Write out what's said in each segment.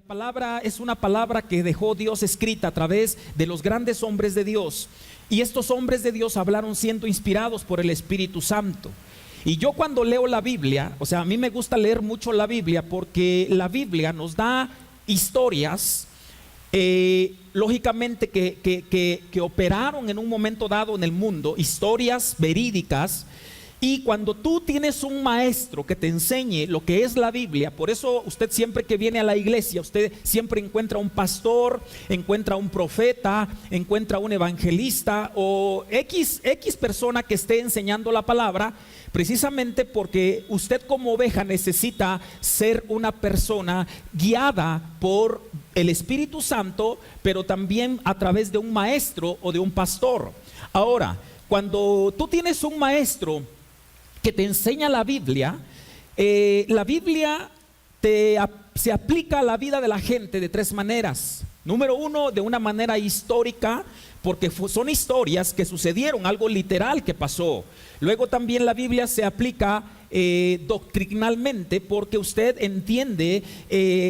La palabra es una palabra que dejó Dios escrita a través de los grandes hombres de Dios. Y estos hombres de Dios hablaron siendo inspirados por el Espíritu Santo. Y yo cuando leo la Biblia, o sea, a mí me gusta leer mucho la Biblia porque la Biblia nos da historias, lógicamente que operaron en un momento dado en el mundo, historias verídicas. Y cuando tú tienes un maestro que te enseñe lo que es la Biblia, por eso usted siempre que viene a la iglesia, usted siempre encuentra un pastor, encuentra un profeta, encuentra un evangelista o X persona que esté enseñando la palabra, precisamente porque usted como oveja necesita ser una persona guiada por el Espíritu Santo, pero también a través de un maestro o de un pastor. Ahora, cuando tú tienes un maestro que te enseña la Biblia se aplica a la vida de la gente de tres maneras. Número uno, de una manera histórica, porque son historias que sucedieron, algo literal que pasó. Luego también la Biblia se aplica doctrinalmente, porque usted entiende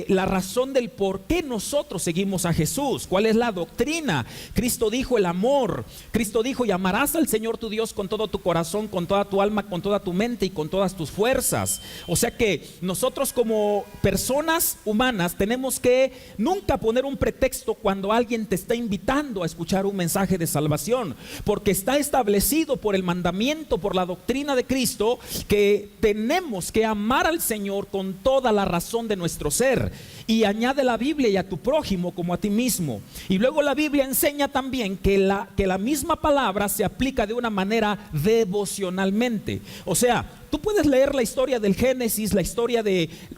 la razón del por qué nosotros seguimos a Jesús. ¿Cuál es la doctrina? Cristo dijo el amor. Cristo dijo: y amarás al Señor tu Dios con todo tu corazón, con toda tu alma, con toda tu mente y con todas tus fuerzas. O sea que nosotros como personas humanas tenemos que nunca poner un pretexto cuando alguien te está invitando a escuchar un mensaje de salvación, porque está establecido por el mandamiento, por la doctrina de Cristo, que tenemos que amar al Señor con toda la razón de nuestro ser. Y añade la Biblia: y a tu prójimo como a ti mismo. Y luego la Biblia enseña también que la misma palabra se aplica de una manera devocionalmente. O sea, tú puedes leer la historia del Génesis, la historia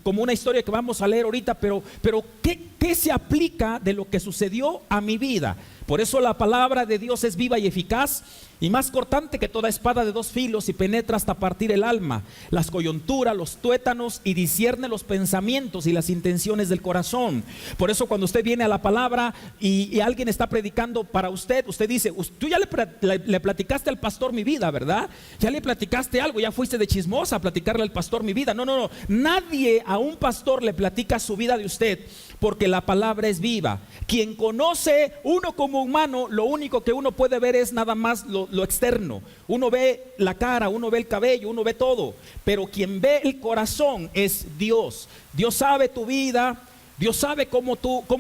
como una historia que vamos a leer ahorita, pero ¿qué se aplica de lo que sucedió a mi vida? Por eso la palabra de Dios es viva y eficaz y más cortante que toda espada de dos filos, y penetra hasta partir el alma, las coyunturas, los tuétanos, y discierne los pensamientos y las intenciones del corazón. Por eso cuando usted viene a la palabra y alguien está predicando para usted, usted dice: tú ya le platicaste al pastor mi vida, ¿verdad? Ya le platicaste algo, ya fuiste de chismosa a platicarle al pastor mi vida. No, nadie a un pastor le platica su vida de usted, porque la palabra es viva. Quien conoce uno como humano, lo único que uno puede ver es nada más lo externo. Uno ve la cara, uno ve el cabello, uno ve todo, pero quien ve el corazón es Dios. Dios sabe tu vida, Dios sabe cómo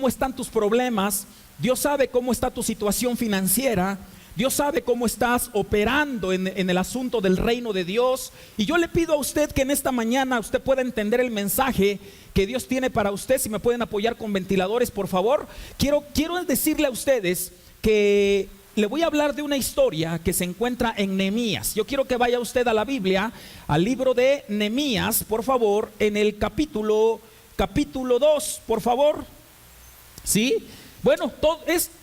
están tus problemas, Dios sabe cómo está tu situación financiera, Dios sabe cómo estás operando en el asunto del reino de Dios. Y yo le pido a usted que en esta mañana usted pueda entender el mensaje que Dios tiene para usted. Si me pueden apoyar con ventiladores, por favor. Quiero decirle a ustedes que le voy a hablar de una historia que se encuentra en Nehemías. Yo quiero que vaya usted a la Biblia, al libro de Nehemías, por favor, en el capítulo 2, por favor. ¿Sí? Bueno,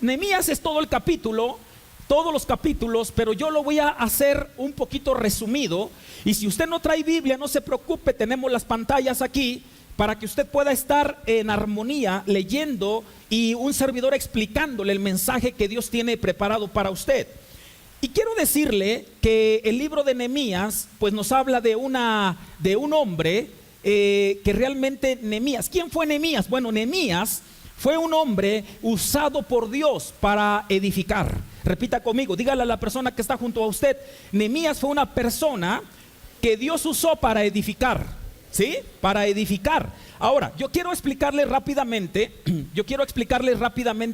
Nehemías es todo el capítulo, todos los capítulos, pero yo lo voy a hacer un poquito resumido. Y si usted no trae Biblia, no se preocupe, tenemos las pantallas aquí para que usted pueda estar en armonía leyendo y un servidor explicándole el mensaje que Dios tiene preparado para usted. Y quiero decirle que el libro de Nehemías pues nos habla de un hombre que realmente Nehemías. ¿Quién fue Nehemías? Bueno, Nehemías fue un hombre usado por Dios para edificar. Repita conmigo, dígale a la persona que está junto a usted: Nehemías fue una persona que Dios usó para edificar. ¿Sí? Para edificar. Ahora, yo quiero explicarles rápidamente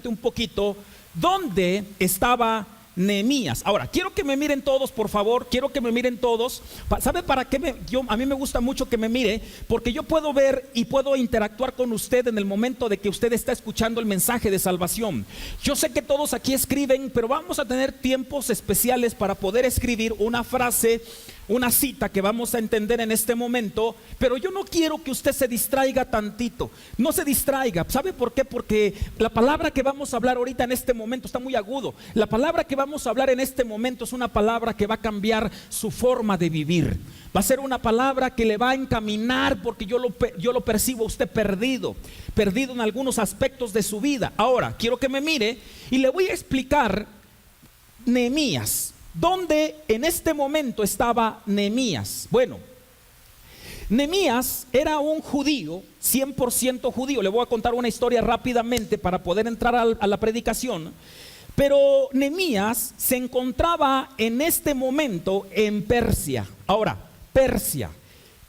un poquito dónde estaba Nehemías. Ahora, quiero que me miren todos, por favor. Quiero que me miren todos. ¿Sabe para qué? A mí me gusta mucho que me mire, porque yo puedo ver y puedo interactuar con usted en el momento de que usted está escuchando el mensaje de salvación. Yo sé que todos aquí escriben, pero vamos a tener tiempos especiales para poder escribir una frase, una cita que vamos a entender en este momento. Pero yo no quiero que usted se distraiga tantito. No se distraiga. ¿Sabe por qué? Porque la palabra que vamos a hablar ahorita en este momento está muy agudo. La palabra que vamos a hablar en este momento es una palabra que va a cambiar su forma de vivir. Va a ser una palabra que le va a encaminar, porque yo lo percibo a usted perdido en algunos aspectos de su vida. Ahora, quiero que me mire y le voy a explicar Nehemías. ¿Dónde en este momento estaba Nehemías? Bueno, Nehemías era un judío, 100% judío. Le voy a contar una historia rápidamente para poder entrar a la predicación. Pero Nehemías se encontraba en este momento en Persia. Ahora, Persia.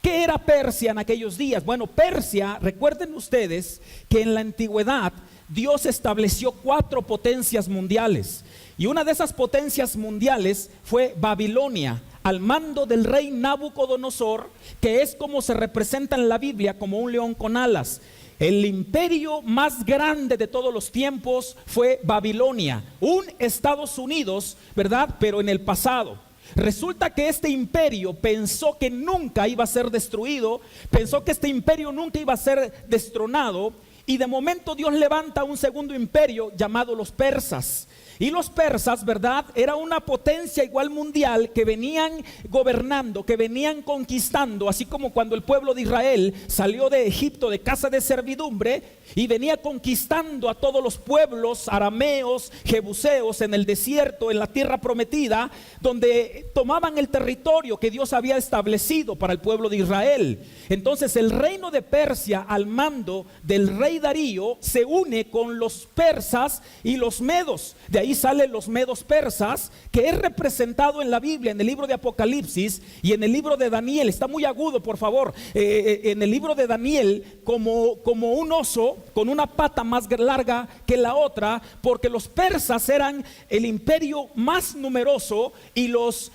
¿Qué era Persia en aquellos días? Bueno, Persia, recuerden ustedes que en la antigüedad Dios estableció 4 potencias mundiales. Y una de esas potencias mundiales fue Babilonia, al mando del rey Nabucodonosor, que es como se representa en la Biblia, como un león con alas. El imperio más grande de todos los tiempos fue Babilonia, un Estados Unidos, ¿verdad? Pero en el pasado. Resulta que este imperio pensó que nunca iba a ser destruido, pensó que este imperio nunca iba a ser destronado, y de momento Dios levanta un segundo imperio llamado los persas. Y los persas, ¿verdad? Era una potencia igual mundial que venían gobernando, que venían conquistando, así como cuando el pueblo de Israel salió de Egipto de casa de servidumbre y venía conquistando a todos los pueblos arameos, jebuseos en el desierto, en la tierra prometida, donde tomaban el territorio que Dios había establecido para el pueblo de Israel. Entonces el reino de Persia, al mando del rey Darío, se une con los persas y los medos. De ahí salen los medos persas, que es representado en la Biblia, en el libro de Apocalipsis y en el libro de Daniel. Está muy agudo, por favor. En el libro de Daniel, como un oso con una pata más larga que la otra, porque los persas eran el imperio más numeroso y los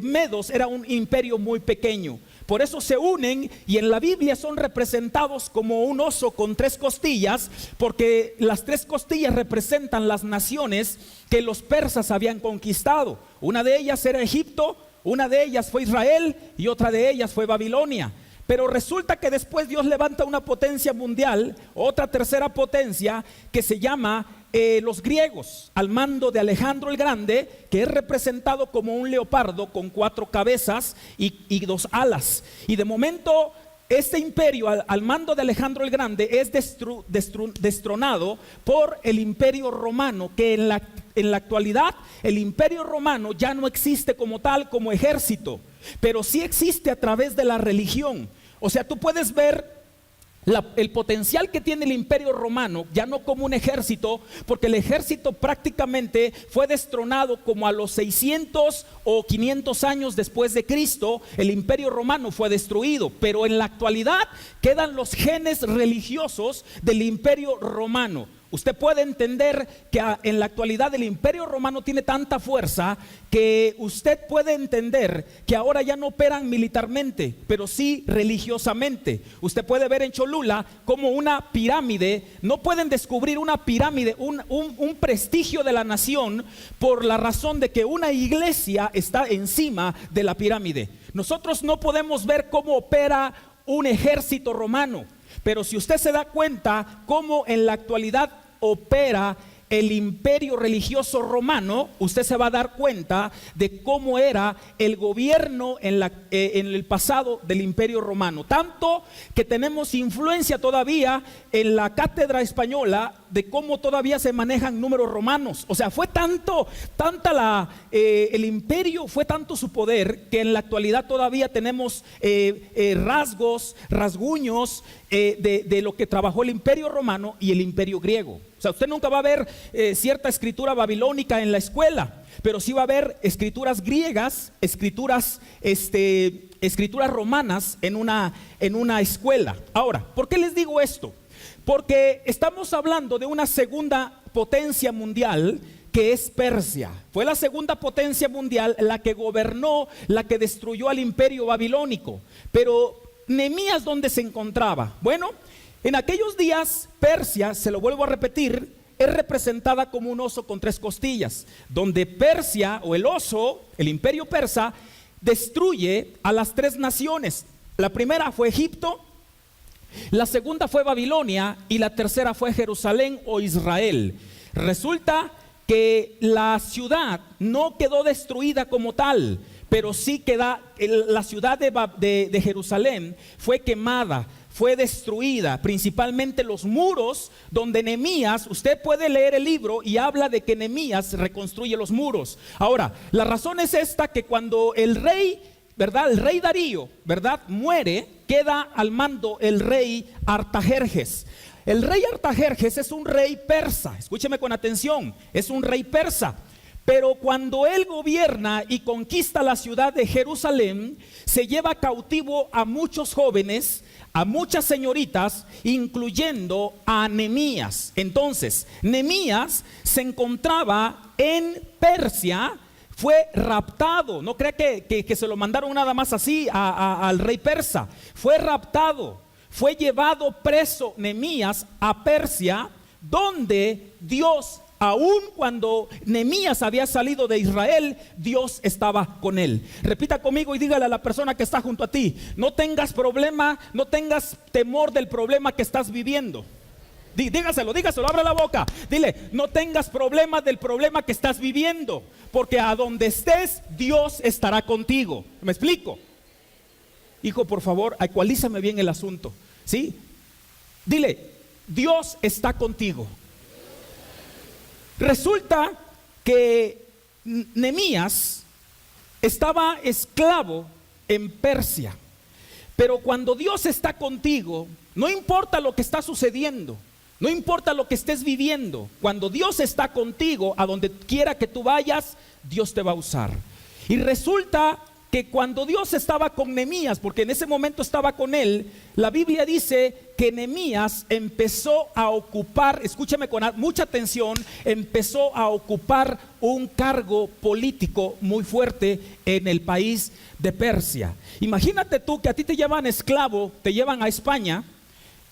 medos era un imperio muy pequeño. Por eso se unen, y en la Biblia son representados como un oso con 3 costillas, porque las 3 costillas representan las naciones que los persas habían conquistado. Una de ellas era Egipto, una de ellas fue Israel y otra de ellas fue Babilonia. Pero resulta que después Dios levanta una potencia mundial, otra tercera potencia, que se llama los griegos, al mando de Alejandro el Grande, que es representado como un leopardo con 4 cabezas y 2 alas. Y de momento este imperio al mando de Alejandro el Grande es destronado por el imperio romano, que en la actualidad el imperio romano ya no existe como tal, como ejército, pero sí existe a través de la religión. O sea, tú puedes ver el potencial que tiene el imperio romano, ya no como un ejército, porque el ejército prácticamente fue destronado como a los 600 o 500 años después de Cristo. El imperio romano fue destruido, pero en la actualidad quedan los genes religiosos del imperio romano. Usted puede entender que en la actualidad el imperio romano tiene tanta fuerza que usted puede entender que ahora ya no operan militarmente, pero sí religiosamente. Usted puede ver en Cholula como una pirámide, no pueden descubrir una pirámide, un prestigio de la nación, por la razón de que una iglesia está encima de la pirámide. Nosotros no podemos ver cómo opera un ejército romano, pero si usted se da cuenta cómo en la actualidad opera el imperio religioso romano, usted se va a dar cuenta de cómo era el gobierno en el pasado del imperio romano. Tanto que tenemos influencia todavía en la cátedra española de cómo todavía se manejan números romanos. O sea, fue el imperio, fue tanto su poder, que en la actualidad todavía tenemos rasguños de lo que trabajó el imperio romano y el imperio griego. O sea, usted nunca va a ver cierta escritura babilónica en la escuela, pero sí va a haber escrituras griegas, escrituras romanas en una escuela. Ahora, ¿por qué les digo esto? Porque estamos hablando de una segunda potencia mundial, que es Persia. Fue la segunda potencia mundial la que gobernó, la que destruyó al imperio babilónico. Pero Nehemías, ¿dónde se encontraba? Bueno, en aquellos días Persia, se lo vuelvo a repetir, es representada como un oso con 3 costillas, donde Persia, o el oso, el imperio persa, destruye a las 3 naciones. La primera fue Egipto, la segunda fue Babilonia y la tercera fue Jerusalén o Israel. Resulta que la ciudad no quedó destruida como tal, pero sí la ciudad de Jerusalén fue quemada, fue destruida, principalmente los muros donde Nehemías, usted puede leer el libro y habla de que Nehemías reconstruye los muros. Ahora, la razón es esta, que cuando el rey ¿verdad? El rey Darío, ¿verdad? Muere, queda al mando el rey Artajerjes. El rey Artajerjes es un rey persa, escúcheme con atención, es un rey persa. Pero cuando él gobierna y conquista la ciudad de Jerusalén, se lleva cautivo a muchos jóvenes, a muchas señoritas, incluyendo a Nehemías. Entonces, Nehemías se encontraba en Persia, fue raptado. No crea que se lo mandaron nada más así al rey persa. Fue raptado, fue llevado preso Nehemías a Persia, donde Dios, aun cuando Nehemías había salido de Israel, Dios estaba con él. Repita conmigo y dígale a la persona que está junto a ti: no tengas problema, no tengas temor del problema que estás viviendo. Dígaselo, abra la boca. Dile: no tengas problema del problema que estás viviendo, porque a donde estés, Dios estará contigo. ¿Me explico? Hijo, por favor, ecualízame bien el asunto, ¿sí? Dile: Dios está contigo. Resulta que Nehemías estaba esclavo en Persia, pero cuando Dios está contigo, no importa lo que está sucediendo, no importa lo que estés viviendo, cuando Dios está contigo, a donde quiera que tú vayas, Dios te va a usar. Y resulta que cuando Dios estaba con Nehemías, porque en ese momento estaba con él, la Biblia dice que Nehemías empezó a ocupar, escúchame con mucha atención, empezó a ocupar un cargo político muy fuerte en el país de Persia. Imagínate tú que a ti te llevan esclavo, te llevan a España,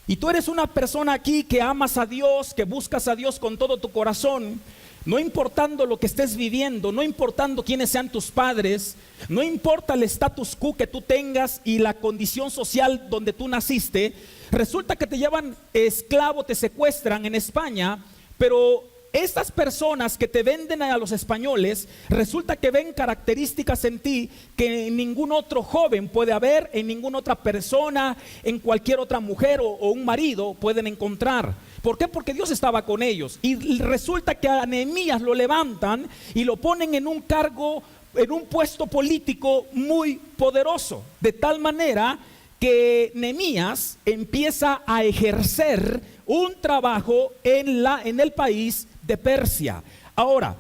y tú eres una persona aquí que amas a Dios, que buscas a Dios con todo tu corazón. No importando lo que estés viviendo, no importando quiénes sean tus padres, no importa el status quo que tú tengas y la condición social donde tú naciste, resulta que te llevan esclavo, te secuestran en España, pero estas personas que te venden a los españoles, resulta que ven características en ti que ningún otro joven puede haber, en ninguna otra persona, en cualquier otra mujer o un marido pueden encontrar. ¿Por qué? Porque Dios estaba con ellos. Y resulta que a Nehemías lo levantan y lo ponen en un cargo, en un puesto político muy poderoso, de tal manera que Nehemías empieza a ejercer un trabajo en el país de Persia. Ahora,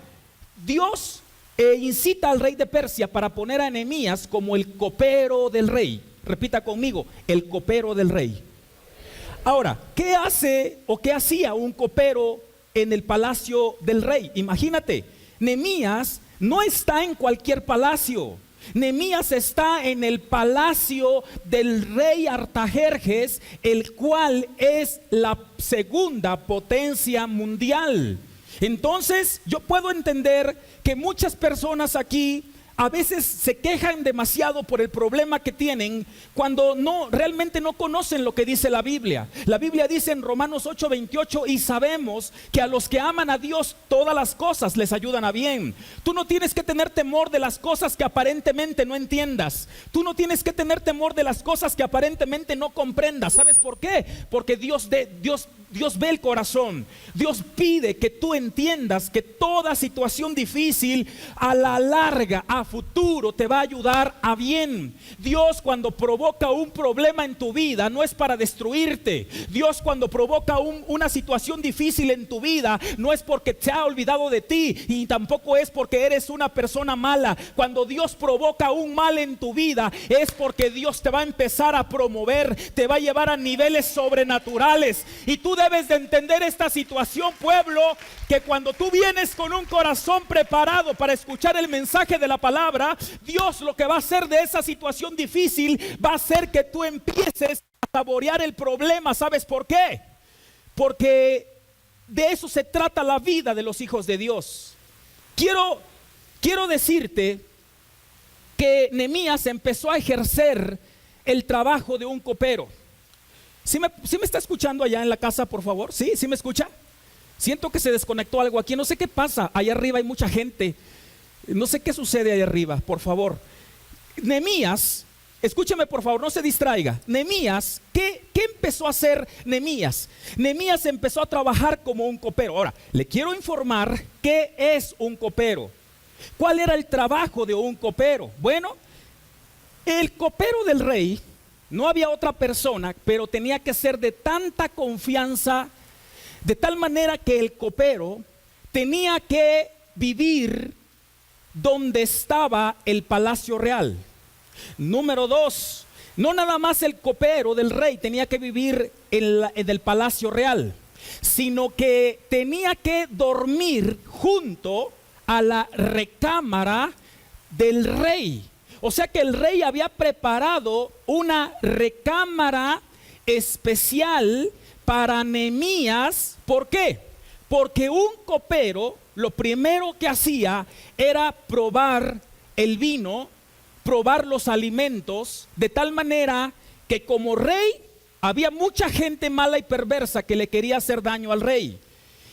Dios incita al rey de Persia para poner a Nehemías como el copero del rey. Repita conmigo: el copero del rey. Ahora, ¿qué hace o qué hacía un copero en el palacio del rey? Imagínate, Nehemías no está en cualquier palacio. Nehemías está en el palacio del rey Artajerjes, el cual es la segunda potencia mundial. Entonces, yo puedo entender que muchas personas aquí a veces se quejan demasiado por el problema que tienen, cuando realmente no conocen lo que dice la Biblia. La Biblia dice en Romanos 8:28: y sabemos que a los que aman a Dios todas las cosas les ayudan a bien. Tú no tienes que tener temor de las cosas que aparentemente no entiendas. Tú no tienes que tener temor de las cosas que aparentemente no comprendas. ¿Sabes por qué? Porque Dios ve el corazón. Dios pide que tú entiendas que toda situación difícil a la larga, a futuro, te va a ayudar a bien. Dios, cuando provoca un problema en tu vida, no es para destruirte. Dios, cuando provoca una situación difícil en tu vida, no es porque se ha olvidado de ti, y tampoco es porque eres una persona mala. Cuando Dios provoca un mal en tu vida, es porque Dios te va a empezar a promover, te va a llevar a niveles sobrenaturales. Y tú debes de entender esta situación, pueblo, que cuando tú vienes con un corazón preparado para escuchar el mensaje de la palabra, Dios lo que va a hacer de esa situación difícil va a hacer que tú empieces a saborear el problema. ¿Sabes por qué? Porque de eso se trata la vida de los hijos de Dios. Quiero decirte que Nehemías empezó a ejercer el trabajo de un copero. ¿Sí me está escuchando allá en la casa, por favor? ¿Sí me escucha? Siento que se desconectó algo aquí, no sé qué pasa. Allá arriba hay mucha gente. No sé qué sucede allá arriba, por favor. Nehemías, escúcheme por favor, no se distraiga. Nehemías, ¿qué empezó a hacer Nehemías? Nehemías empezó a trabajar como un copero. Ahora, le quiero informar qué es un copero. ¿Cuál era el trabajo de un copero? Bueno, El copero del rey, no había otra persona, pero tenía que ser de tanta confianza, de tal manera que el copero tenía que vivir donde estaba el palacio real. Número 2, no nada más el copero del rey tenía que vivir en el palacio real, sino que tenía que dormir junto a la recámara del rey. O sea que el rey había preparado una recámara especial para Nehemías. ¿Por qué? Porque un copero lo primero que hacía era probar el vino, probar los alimentos, de tal manera que como rey había mucha gente mala y perversa que le quería hacer daño al rey.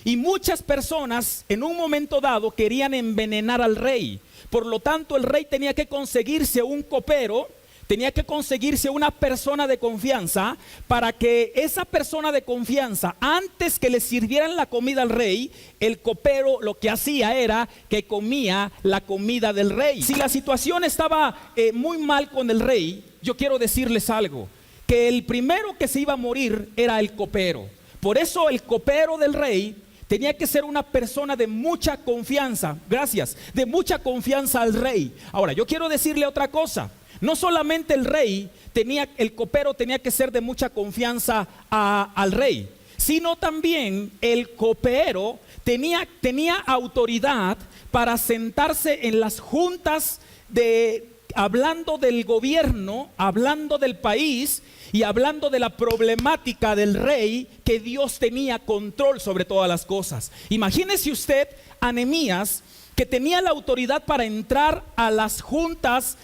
Y muchas personas en un momento dado querían envenenar al rey. Por lo tanto, el rey tenía que conseguirse un copero, tenía que conseguirse una persona de confianza, para que esa persona de confianza, antes que le sirvieran la comida al rey, el copero lo que hacía era que comía la comida del rey. Si la situación estaba muy mal con el rey, yo quiero decirles algo, que el primero que se iba a morir era el copero. Por eso el copero del rey tenía que ser una persona de mucha confianza, de mucha confianza al rey. Ahora, yo quiero decirle otra cosa. No solamente el copero tenía que ser de mucha confianza al rey, sino también el copero tenía autoridad para sentarse en las juntas hablando del gobierno, hablando del país y hablando de la problemática del rey, que Dios tenía control sobre todas las cosas. Imagínese usted a Nehemías, que tenía la autoridad para entrar a las juntas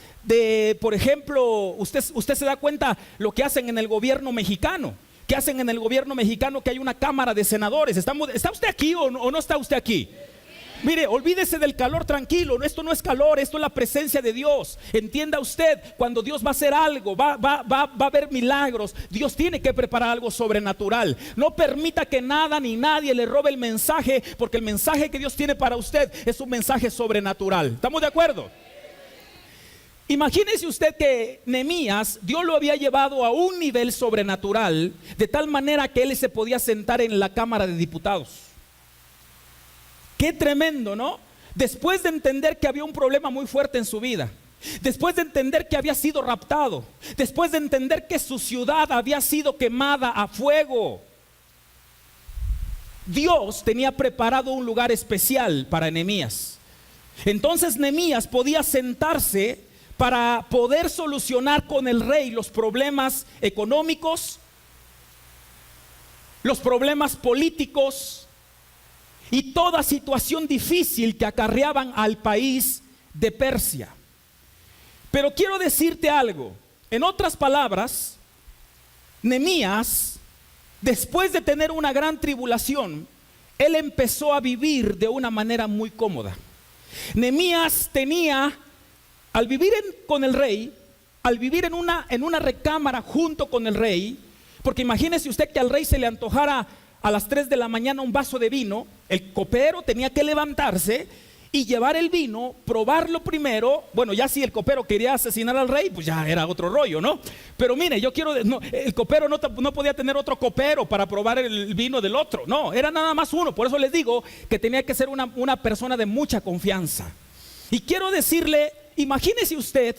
por ejemplo, usted se da cuenta lo que hacen en el gobierno mexicano. ¿Qué hacen en el gobierno mexicano? Que hay una cámara de senadores. ¿Está usted aquí o no está usted aquí? Mire, olvídese del calor, tranquilo. Esto no es calor, esto es la presencia de Dios. Entienda usted, cuando Dios va a hacer algo, va a haber milagros, Dios tiene que preparar algo sobrenatural. No permita que nada ni nadie le robe el mensaje, porque el mensaje que Dios tiene para usted es un mensaje sobrenatural. ¿Estamos de acuerdo? Imagínese usted que Nehemías, Dios lo había llevado a un nivel sobrenatural, de tal manera que él se podía sentar en la Cámara de Diputados. Qué tremendo, ¿no? Después de entender que había un problema muy fuerte en su vida, después de entender que había sido raptado, después de entender que su ciudad había sido quemada a fuego, Dios tenía preparado un lugar especial para Nehemías. Entonces Nehemías podía sentarse para poder solucionar con el rey los problemas económicos, los problemas políticos y toda situación difícil que acarreaban al país de Persia. Pero quiero decirte algo. En otras palabras, Nehemías, después de tener una gran tribulación, él empezó a vivir de una manera muy cómoda. Nehemías tenía, al vivir con el rey, al vivir en una recámara junto con el rey, porque imagínese usted que al rey se le antojara a las 3 de la mañana un vaso de vino, el copero tenía que levantarse y llevar el vino, probarlo primero. Bueno, ya si el copero quería asesinar al rey, pues ya era otro rollo, ¿no? Pero mire, el copero no podía tener otro copero para probar el vino del otro. No, era nada más uno. Por eso les digo que tenía que ser una persona de mucha confianza. Y quiero decirle, imagínese usted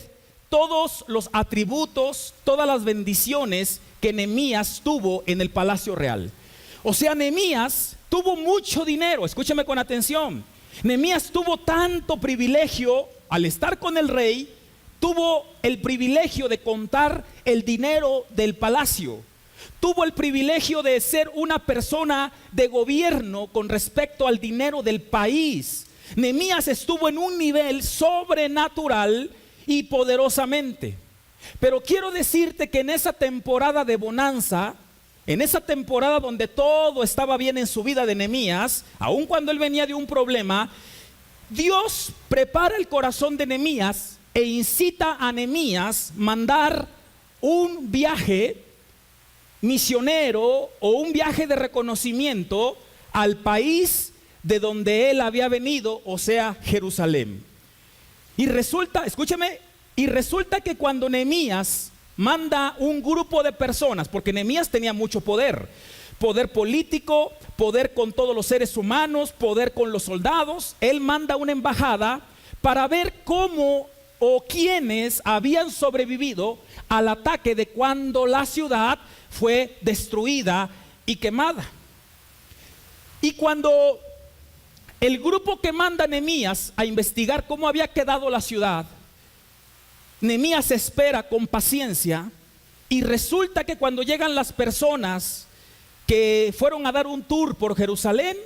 todos los atributos, todas las bendiciones que Nehemías tuvo en el palacio real. O sea, Nehemías tuvo mucho dinero. Escúcheme con atención. Nehemías tuvo tanto privilegio al estar con el rey. Tuvo el privilegio de contar el dinero del palacio. Tuvo el privilegio de ser una persona de gobierno con respecto al dinero del país. Nehemías estuvo en un nivel sobrenatural y poderosamente. Pero quiero decirte que en esa temporada de bonanza, en esa temporada donde todo estaba bien en su vida de Nehemías, aun cuando él venía de un problema, Dios prepara el corazón de Nehemías e incita a Nehemías mandar un viaje misionero o un viaje de reconocimiento al país de donde él había venido, o sea, Jerusalén. Y resulta, escúcheme, Y resulta que cuando Nehemías manda un grupo de personas, porque Nehemías tenía mucho poder, poder político, poder con todos los seres humanos, poder con los soldados, él manda una embajada para ver cómo o quiénes habían sobrevivido al ataque de cuando la ciudad fue destruida y quemada. Y cuando el grupo que manda a Nehemías a investigar cómo había quedado la ciudad, Nehemías espera con paciencia, y resulta que cuando llegan las personas que fueron a dar un tour por Jerusalén,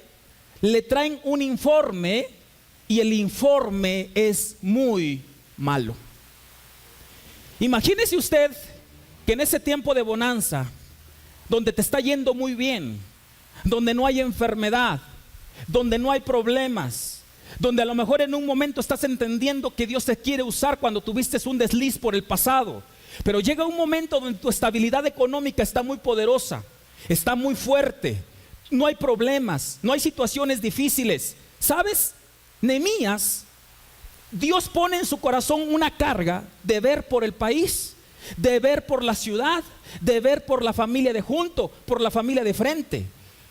le traen un informe, y el informe es muy malo. Imagínese usted que en ese tiempo de bonanza, donde te está yendo muy bien, donde no hay enfermedad, donde no hay problemas, donde a lo mejor en un momento estás entendiendo que Dios te quiere usar cuando tuviste un desliz por el pasado, pero llega un momento donde tu estabilidad económica está muy poderosa, está muy fuerte, no hay problemas, no hay situaciones difíciles. ¿Sabes? Nehemías, Dios pone en su corazón una carga de ver por el país, de ver por la ciudad, de ver por la familia de junto, por la familia de frente.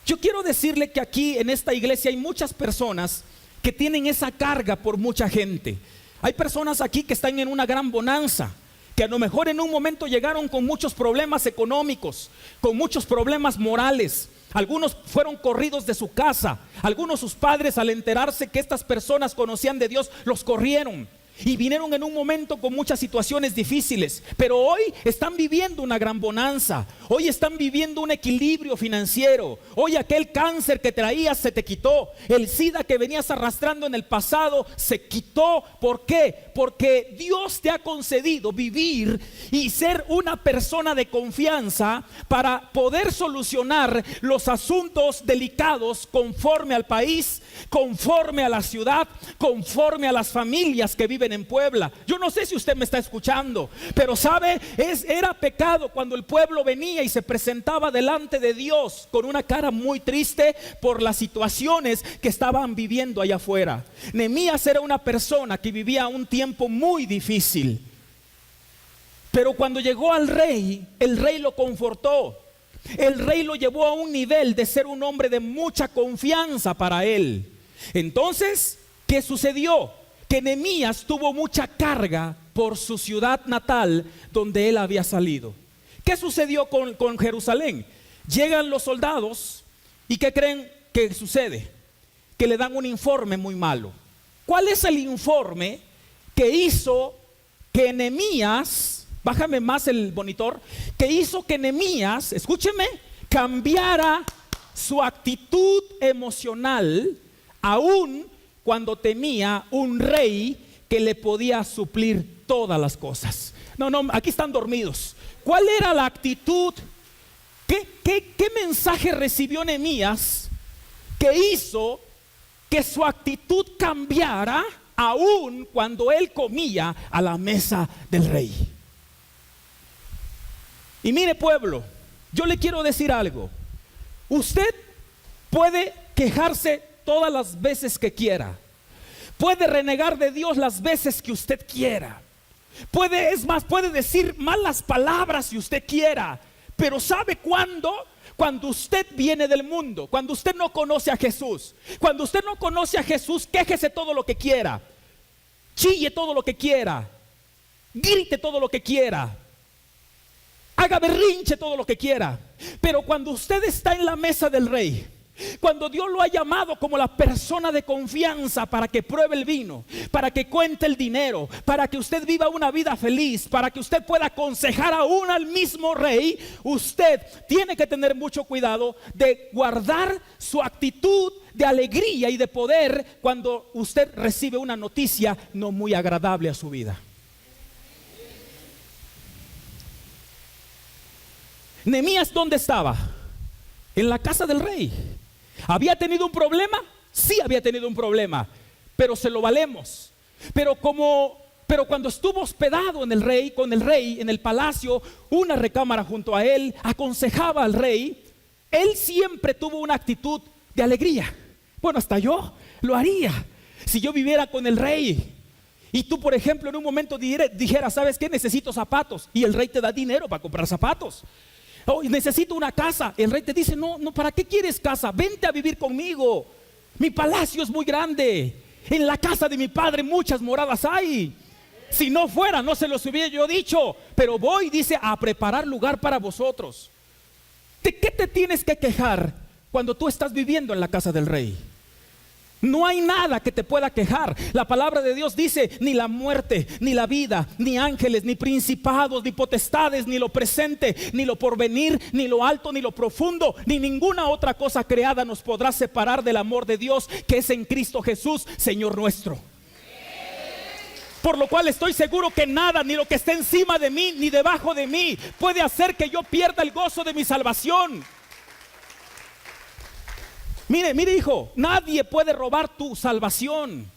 Yo quiero decirle que aquí en esta iglesia hay muchas personas que tienen esa carga por mucha gente. Hay personas aquí que están en una gran bonanza, que a lo mejor en un momento llegaron con muchos problemas económicos, con muchos problemas morales. Algunos fueron corridos de su casa, algunos sus padres, al enterarse que estas personas conocían de Dios, los corrieron. Y vinieron en un momento con muchas situaciones difíciles, pero hoy están viviendo una gran bonanza. Hoy están viviendo un equilibrio financiero. Hoy aquel cáncer que traías se te quitó. El SIDA que venías arrastrando en el pasado se quitó. ¿Por qué? Porque Dios te ha concedido vivir y ser una persona de confianza para poder solucionar los asuntos delicados conforme al país, conforme a la ciudad, conforme a las familias que viven en Puebla. Yo no sé si usted me está escuchando, pero sabe, era pecado cuando el pueblo venía y se presentaba delante de Dios con una cara muy triste por las situaciones que estaban viviendo allá afuera. Nehemías era una persona que vivía un tiempo muy difícil, pero cuando llegó al rey, el rey lo confortó. El rey lo llevó a un nivel de ser un hombre de mucha confianza para él. Entonces, ¿qué sucedió? Que Nehemías tuvo mucha carga por su ciudad natal donde él había salido. ¿Qué sucedió con Jerusalén? Llegan los soldados y ¿qué creen que sucede? Que le dan un informe muy malo. ¿Cuál es el informe que hizo que Nehemías, bájame más el monitor, que hizo que Nehemías, escúcheme, cambiara su actitud emocional aún cuando temía un rey que le podía suplir todas las cosas? No, aquí están dormidos. ¿Cuál era la actitud? ¿Qué mensaje recibió Nehemías que hizo que su actitud cambiara aún cuando él comía a la mesa del rey? Y mire, pueblo, yo le quiero decir algo. Usted puede quejarse todas las veces que quiera, puede renegar de Dios las veces que usted quiera, puede decir malas palabras si usted quiera, pero ¿sabe cuándo? Cuando usted viene del mundo, cuando usted no conoce a Jesús. Cuando usted no conoce a Jesús, quéjese todo lo que quiera, chille todo lo que quiera, grite todo lo que quiera, haga berrinche todo lo que quiera. Pero cuando usted está en la mesa del rey, cuando Dios lo ha llamado como la persona de confianza para que pruebe el vino, para que cuente el dinero, para que usted viva una vida feliz, para que usted pueda aconsejar aún al mismo rey, usted tiene que tener mucho cuidado de guardar su actitud de alegría y de poder cuando usted recibe una noticia no muy agradable a su vida. Nehemías, ¿dónde estaba? En la casa del rey. ¿Había tenido un problema? Sí, había tenido un problema, pero se lo valemos. Pero cuando estuvo hospedado con el rey en el palacio, una recámara junto a él, aconsejaba al rey, él siempre tuvo una actitud de alegría. Bueno, hasta yo lo haría si yo viviera con el rey Y tú, por ejemplo, en un momento dijeras, ¿sabes qué? Necesito zapatos. Y el rey te da dinero para comprar zapatos. Oh, necesito una casa. El rey te dice, no, ¿para qué quieres casa? Vente a vivir conmigo. Mi palacio es muy grande. En la casa de mi padre muchas moradas hay. Si no fuera, no se los hubiera yo dicho. Pero voy, dice, a preparar lugar para vosotros. ¿De qué te tienes que quejar cuando tú estás viviendo en la casa del rey? No hay nada que te pueda quejar. La palabra de Dios dice, ni la muerte, ni la vida, ni ángeles, ni principados, ni potestades, ni lo presente, ni lo porvenir, ni lo alto, ni lo profundo, ni ninguna otra cosa creada nos podrá separar del amor de Dios que es en Cristo Jesús, Señor nuestro. Por lo cual estoy seguro que nada, ni lo que esté encima de mí, ni debajo de mí, puede hacer que yo pierda el gozo de mi salvación. Mire hijo, nadie puede robar tu salvación,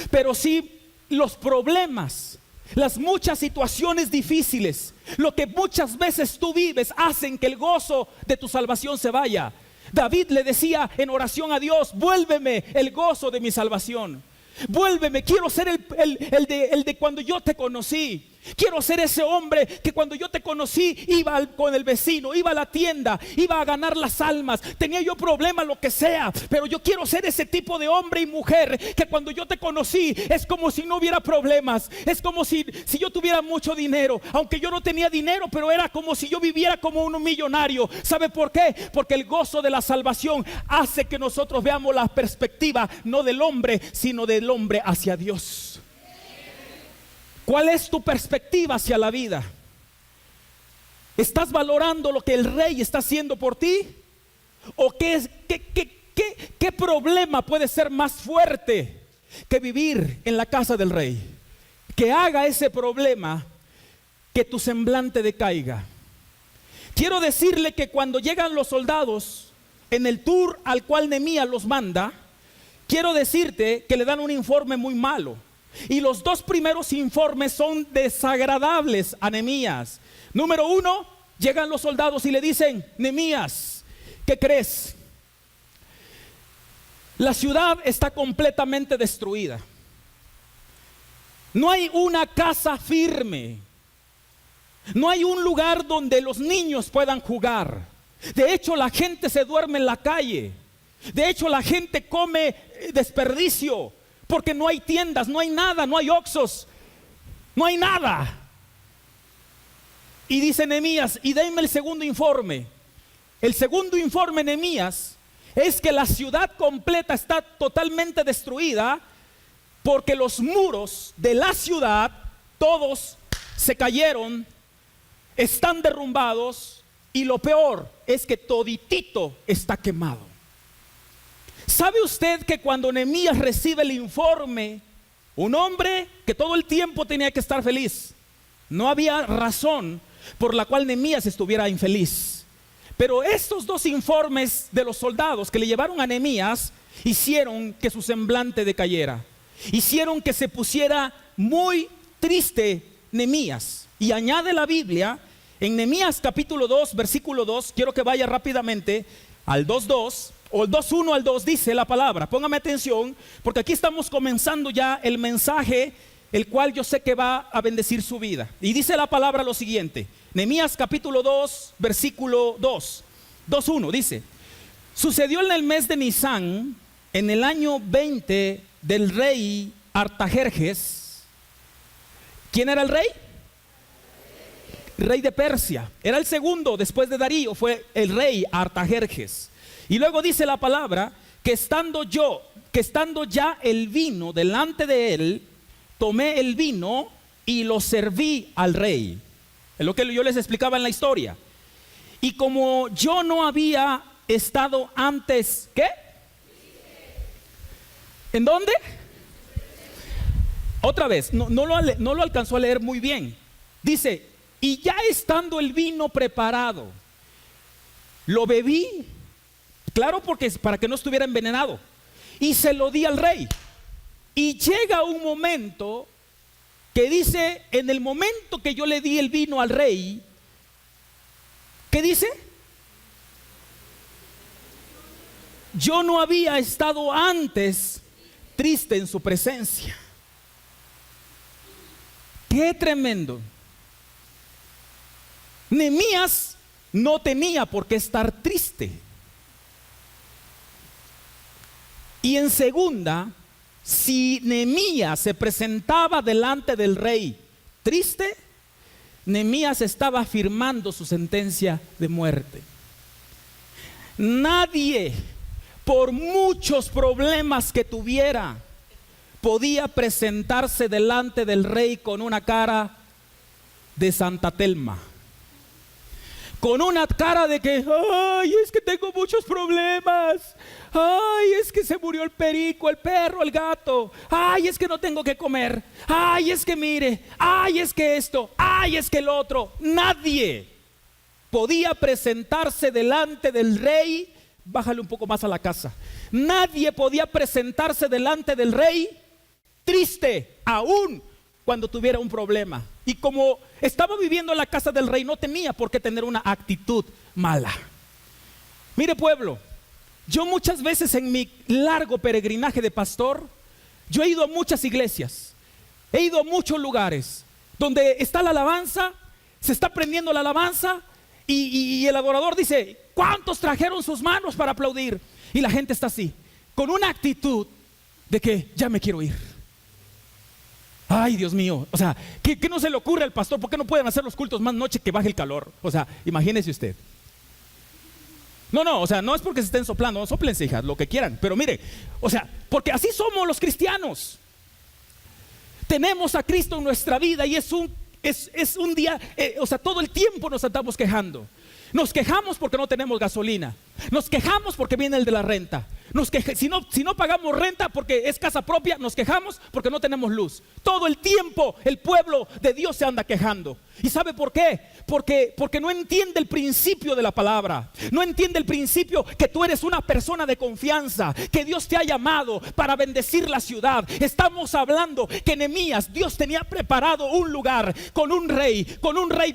pero sí los problemas, las muchas situaciones difíciles, lo que muchas veces tú vives hacen que el gozo de tu salvación se vaya. David le decía en oración a Dios, vuélveme el gozo de mi salvación. Vuélveme, quiero ser el de cuando yo te conocí. Quiero ser ese hombre que cuando yo te conocí iba con el vecino, iba a la tienda, iba a ganar las almas. Tenía yo problemas, lo que sea, pero yo quiero ser ese tipo de hombre y mujer que cuando yo te conocí es como si no hubiera problemas. Es como si yo tuviera mucho dinero, aunque yo no tenía dinero, pero era como si yo viviera como un millonario. ¿Sabe por qué? Porque el gozo de la salvación hace que nosotros veamos la perspectiva no del hombre, sino del hombre hacia Dios. ¿Cuál es tu perspectiva hacia la vida? ¿Estás valorando lo que el rey está haciendo por ti? ¿O qué problema puede ser más fuerte que vivir en la casa del rey? Que haga ese problema que tu semblante decaiga. Quiero decirle que cuando llegan los soldados en el tour al cual Nehemías los manda, quiero decirte que le dan un informe muy malo. Y los dos primeros informes son desagradables a Nehemías. Número 1, llegan los soldados y le dicen, Nehemías, ¿qué crees? La ciudad está completamente destruida. No hay una casa firme. No hay un lugar donde los niños puedan jugar. De hecho, la gente se duerme en la calle. De hecho, la gente come desperdicio. Porque no hay tiendas, no hay nada, no hay Oxxos, no hay nada. Y dice Nehemías, y denme el segundo informe. El segundo informe de Nehemías es que la ciudad completa está totalmente destruida porque los muros de la ciudad, todos se cayeron, están derrumbados y lo peor es que toditito está quemado. ¿Sabe usted que cuando Nehemías recibe el informe, un hombre que todo el tiempo tenía que estar feliz, no había razón por la cual Nehemías estuviera infeliz? Pero estos dos informes de los soldados que le llevaron a Nehemías hicieron que su semblante decayera, hicieron que se pusiera muy triste Nehemías. Y añade la Biblia en Nehemías capítulo 2 versículo 2, quiero que vaya rápidamente al 2:2 o el 2:1 al 2, dice la palabra. Póngame atención, porque aquí estamos comenzando ya el mensaje, el cual yo sé que va a bendecir su vida. Y dice la palabra lo siguiente, Nehemías capítulo 2 versículo 2:1 dice: sucedió en el mes de Nisán, en el año 20 del rey Artajerjes. ¿Quién era el rey? Rey de Persia. Era el segundo después de Darío, fue el rey Artajerjes. Y luego dice la palabra que estando ya el vino delante de él, tomé el vino y lo serví al rey. Es lo que yo les explicaba en la historia. Y como yo no había estado antes, ¿qué? ¿En dónde? Otra vez, no lo alcanzó a leer muy bien. Dice, y ya estando el vino preparado, lo bebí. Claro, porque para que no estuviera envenenado. Y se lo di al rey. Y llega un momento que dice, en el momento que yo le di el vino al rey, ¿qué dice? Yo no había estado antes triste en su presencia. Qué tremendo. Nehemías no tenía por qué estar triste. Y en segunda, si Nehemías se presentaba delante del rey triste, Nehemías estaba firmando su sentencia de muerte. Nadie, por muchos problemas que tuviera, podía presentarse delante del rey con una cara de Santa Telma, con una cara de que, ay, es que tengo muchos problemas, ay, es que se murió el perico, el perro, el gato, ay, es que no tengo que comer, ay, es que mire, ay, es que esto, ay, es que el otro. Nadie podía presentarse delante del rey. Bájale un poco más a la casa. Nadie podía presentarse delante del rey triste, aún cuando tuviera un problema. Y como estaba viviendo en la casa del rey, no tenía por qué tener una actitud mala. Mire, pueblo, yo muchas veces en mi largo peregrinaje de pastor, yo he ido a muchas iglesias, he ido a muchos lugares donde está la alabanza, se está prendiendo la alabanza y el adorador dice, ¿cuántos trajeron sus manos para aplaudir? Y la gente está así, con una actitud de que ya me quiero ir. Ay, Dios mío, o sea, ¿qué no se le ocurre al pastor? ¿Por qué no pueden hacer los cultos más noche que baje el calor? O sea, imagínese usted. No, o sea, no es porque se estén soplando, no soplense, hijas, lo que quieran. Pero mire, o sea, porque así somos los cristianos. Tenemos a Cristo en nuestra vida y es un día, o sea, todo el tiempo nos estamos quejando. Nos quejamos porque no tenemos gasolina. Nos quejamos porque viene el de la renta. Si no pagamos renta porque es casa propia, nos quejamos porque no tenemos luz. Todo el tiempo el pueblo de Dios se anda quejando. ¿Y sabe por qué? Porque no entiende el principio de la palabra. No entiende el principio que tú eres una persona de confianza, que Dios te ha llamado para bendecir la ciudad. Estamos hablando que Nehemías, Dios tenía preparado un lugar con un rey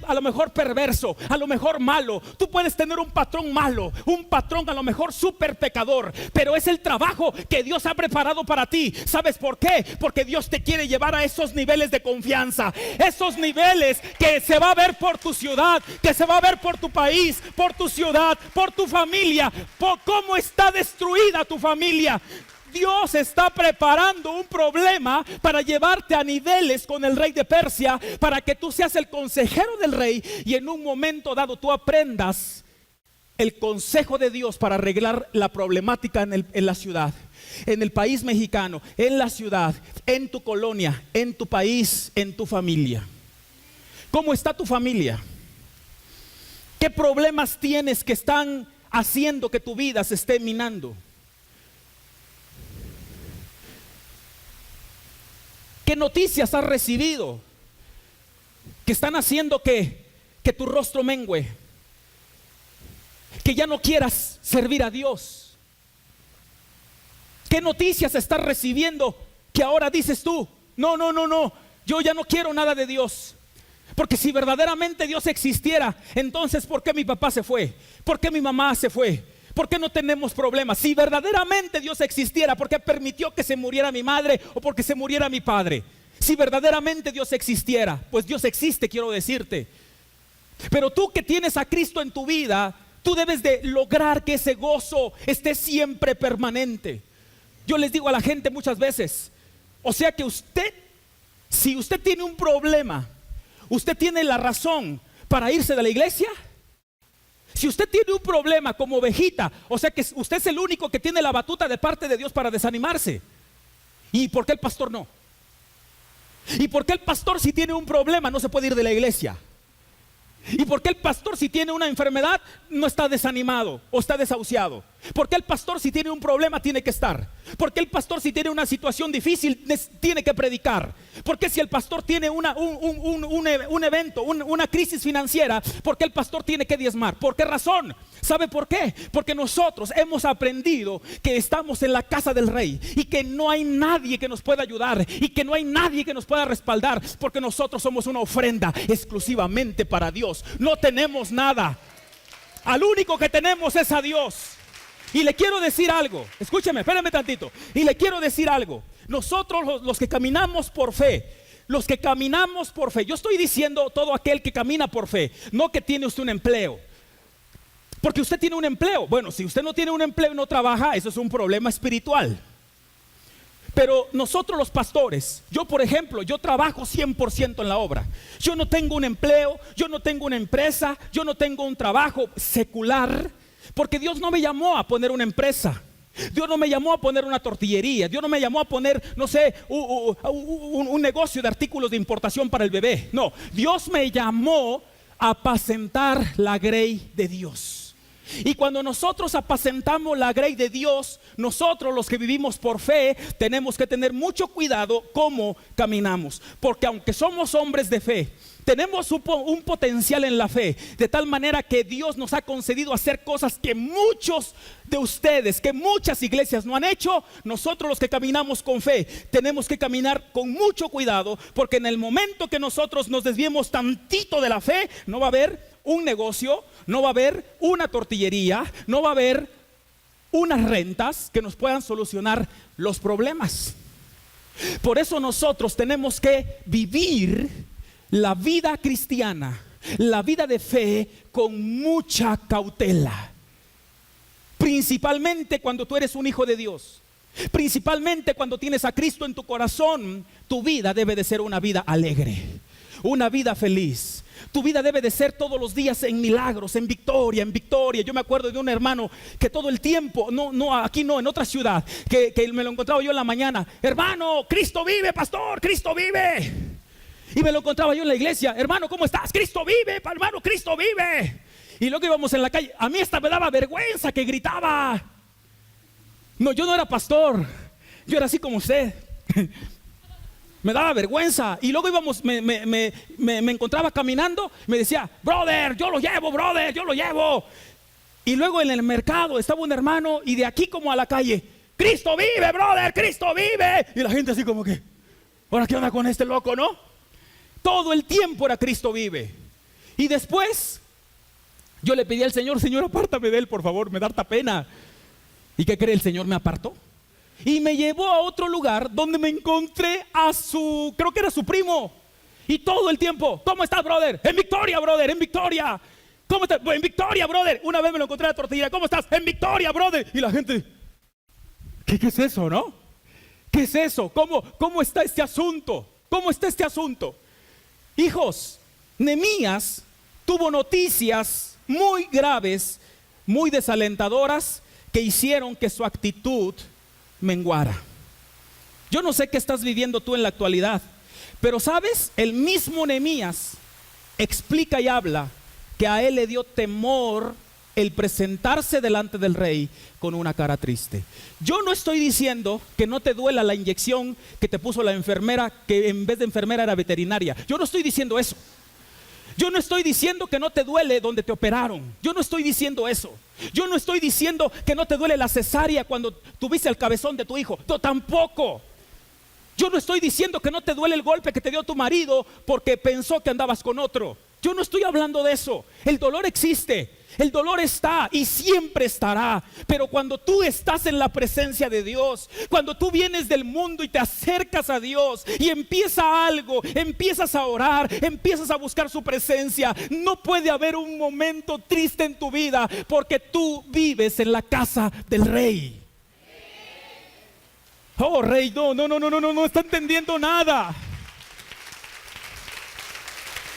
a lo mejor perverso, a lo mejor malo. Tú puedes tener un patrón malo, un patrón a lo mejor súper pecador, pero es el trabajo que Dios ha preparado para ti. ¿Sabes por qué? Porque Dios te quiere llevar a esos niveles de confianza, esos niveles que se va a ver por tu ciudad, que se va a ver por tu país, por tu ciudad, por tu familia, por cómo está destruida tu familia. Dios está preparando un problema para llevarte a niveles con el rey de Persia, para que tú seas el consejero del rey y en un momento dado tú aprendas el consejo de Dios para arreglar la problemática en la ciudad, en el país mexicano, en la ciudad, en tu colonia, en tu país, en tu familia. ¿Cómo está tu familia? ¿Qué problemas tienes que están haciendo que tu vida se esté minando? ¿Qué noticias has recibido que están haciendo que tu rostro mengüe? Que ya no quieras servir a Dios. ¿Qué noticias estás recibiendo que ahora dices tú, no, yo ya no quiero nada de Dios? Porque si verdaderamente Dios existiera, entonces ¿por qué mi papá se fue? ¿Por qué mi mamá se fue? ¿Por qué no tenemos problemas? Si verdaderamente Dios existiera, ¿por qué permitió que se muriera mi madre o porque se muriera mi padre? Si verdaderamente Dios existiera, pues Dios existe, quiero decirte. Pero tú que tienes a Cristo en tu vida, tú debes de lograr que ese gozo esté siempre permanente. Yo les digo a la gente muchas veces, o sea que si usted tiene un problema, usted tiene la razón para irse de la iglesia. Si usted tiene un problema como ovejita, o sea que usted es el único que tiene la batuta de parte de Dios para desanimarse. ¿Y por qué el pastor no? ¿Y por qué el pastor si tiene un problema no se puede ir de la iglesia? ¿Y por qué el pastor si tiene una enfermedad no está desanimado o está desahuciado? ¿Por qué el pastor si tiene un problema tiene que estar? ¿Por qué el pastor si tiene una situación difícil tiene que predicar? ¿Por qué si el pastor tiene un evento, una crisis financiera, por qué el pastor tiene que diezmar? ¿Por qué razón? ¿Sabe por qué? Porque nosotros hemos aprendido que estamos en la casa del rey y que no hay nadie que nos pueda ayudar y que no hay nadie que nos pueda respaldar, porque nosotros somos una ofrenda exclusivamente para Dios. No tenemos nada. Al único que tenemos es a Dios. Y le quiero decir algo. Escúcheme, espérame tantito. Y le quiero decir algo. Nosotros los que caminamos por fe, los que caminamos por fe. Yo estoy diciendo todo aquel que camina por fe, no que tiene usted un empleo. Porque usted tiene un empleo. Bueno, si usted no tiene un empleo y no trabaja, eso es un problema espiritual. Pero nosotros los pastores, yo por ejemplo, yo trabajo 100% en la obra. Yo no tengo un empleo, yo no tengo una empresa, yo no tengo un trabajo secular, porque Dios no me llamó a poner una empresa. Dios no me llamó a poner una tortillería. Dios no me llamó a poner, no sé, un negocio de artículos de importación para el bebé. No, Dios me llamó a apacentar la grey de Dios. Y cuando nosotros apacentamos la grey de Dios, nosotros los que vivimos por fe tenemos que tener mucho cuidado cómo caminamos, porque aunque somos hombres de fe, tenemos un potencial en la fe, de tal manera que Dios nos ha concedido hacer cosas que muchos de ustedes, que muchas iglesias no han hecho. Nosotros los que caminamos con fe tenemos que caminar con mucho cuidado, porque en el momento que nosotros nos desviemos tantito de la fe, no va a haber un negocio, no va a haber una tortillería, no va a haber unas rentas que nos puedan solucionar los problemas. Por eso nosotros tenemos que vivir la vida cristiana, la vida de fe, con mucha cautela. Principalmente cuando tú eres un hijo de Dios. Principalmente cuando tienes a Cristo en tu corazón, tu vida debe de ser una vida alegre, una vida feliz. Tu vida debe de ser todos los días en milagros, en victoria, en victoria. Yo me acuerdo de un hermano que todo el tiempo, aquí no, en otra ciudad, que me lo encontraba yo en la mañana. Hermano, Cristo vive, pastor, Cristo vive. Y me lo encontraba yo en la iglesia. Hermano, ¿cómo estás? Cristo vive, hermano, Cristo vive. Y luego íbamos en la calle. A mí hasta me daba vergüenza que gritaba. No, yo no era pastor. Yo era así como usted. Me daba vergüenza. Y luego íbamos, me encontraba caminando. Me decía, brother, yo lo llevo, brother, yo lo llevo. Y luego en el mercado estaba un hermano, y de aquí como a la calle, Cristo vive, brother, Cristo vive. Y la gente así como que, ¿ahora qué onda con este loco, no? Todo el tiempo era Cristo vive. Y después yo le pedí al Señor, Señor, apártame de él, por favor, me da harta pena. ¿Y qué cree? El Señor me apartó y me llevó a otro lugar donde me encontré a creo que era su primo. Y todo el tiempo, ¿cómo estás, brother? En victoria, brother, en victoria. ¿Cómo estás? En victoria, brother. Una vez me lo encontré en la tortillería. ¿Cómo estás? En victoria, brother. Y la gente, ¿qué es eso, no? ¿Qué es eso? ¿Cómo está este asunto? ¿Cómo está este asunto? Hijos, Nehemías tuvo noticias muy graves, muy desalentadoras, que hicieron que su actitud menguara. Yo no sé qué estás viviendo tú en la actualidad, pero sabes, el mismo Nehemías explica y habla que a él le dio temor el presentarse delante del rey con una cara triste. Yo no estoy diciendo que no te duela la inyección que te puso la enfermera, que en vez de enfermera era veterinaria. Yo no estoy diciendo eso. Yo no estoy diciendo que no te duele donde te operaron. Yo no estoy diciendo eso. Yo no estoy diciendo que no te duele la cesárea cuando tuviste el cabezón de tu hijo. Yo tampoco. Yo no estoy diciendo que no te duele el golpe que te dio tu marido porque pensó que andabas con otro. Yo no estoy hablando de eso. El dolor existe, el dolor está y siempre estará. Pero cuando tú estás en la presencia de Dios, cuando tú vienes del mundo y te acercas a Dios y empieza algo, empiezas a orar, empiezas a buscar su presencia, no puede haber un momento triste en tu vida, porque tú vives en la casa del Rey. Oh, Rey, no está entendiendo nada.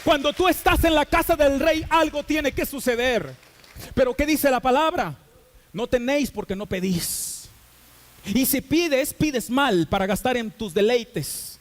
Cuando tú estás en la casa del Rey, algo tiene que suceder. Pero ¿qué dice la palabra? No tenéis porque no pedís. Y si pides, pides mal para gastar en tus deleites.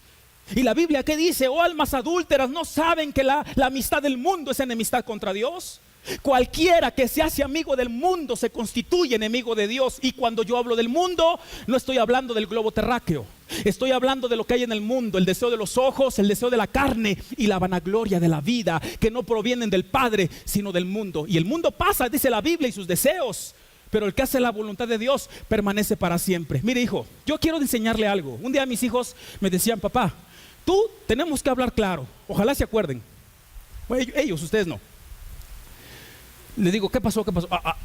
Y la Biblia, ¿qué dice? Oh, almas adúlteras, ¿no saben que la amistad del mundo es enemistad contra Dios? Cualquiera que se hace amigo del mundo se constituye enemigo de Dios. Y cuando yo hablo del mundo, no estoy hablando del globo terráqueo. Estoy hablando de lo que hay en el mundo, el deseo de los ojos, el deseo de la carne y la vanagloria de la vida, que no provienen del Padre, sino del mundo. Y el mundo pasa, dice la Biblia, y sus deseos, pero el que hace la voluntad de Dios permanece para siempre. Mire, hijo, yo quiero enseñarle algo. Un día mis hijos me decían, papá, tú tenemos que hablar claro. Ojalá se acuerden. Bueno, ellos, ustedes no. Le digo, ¿qué pasó?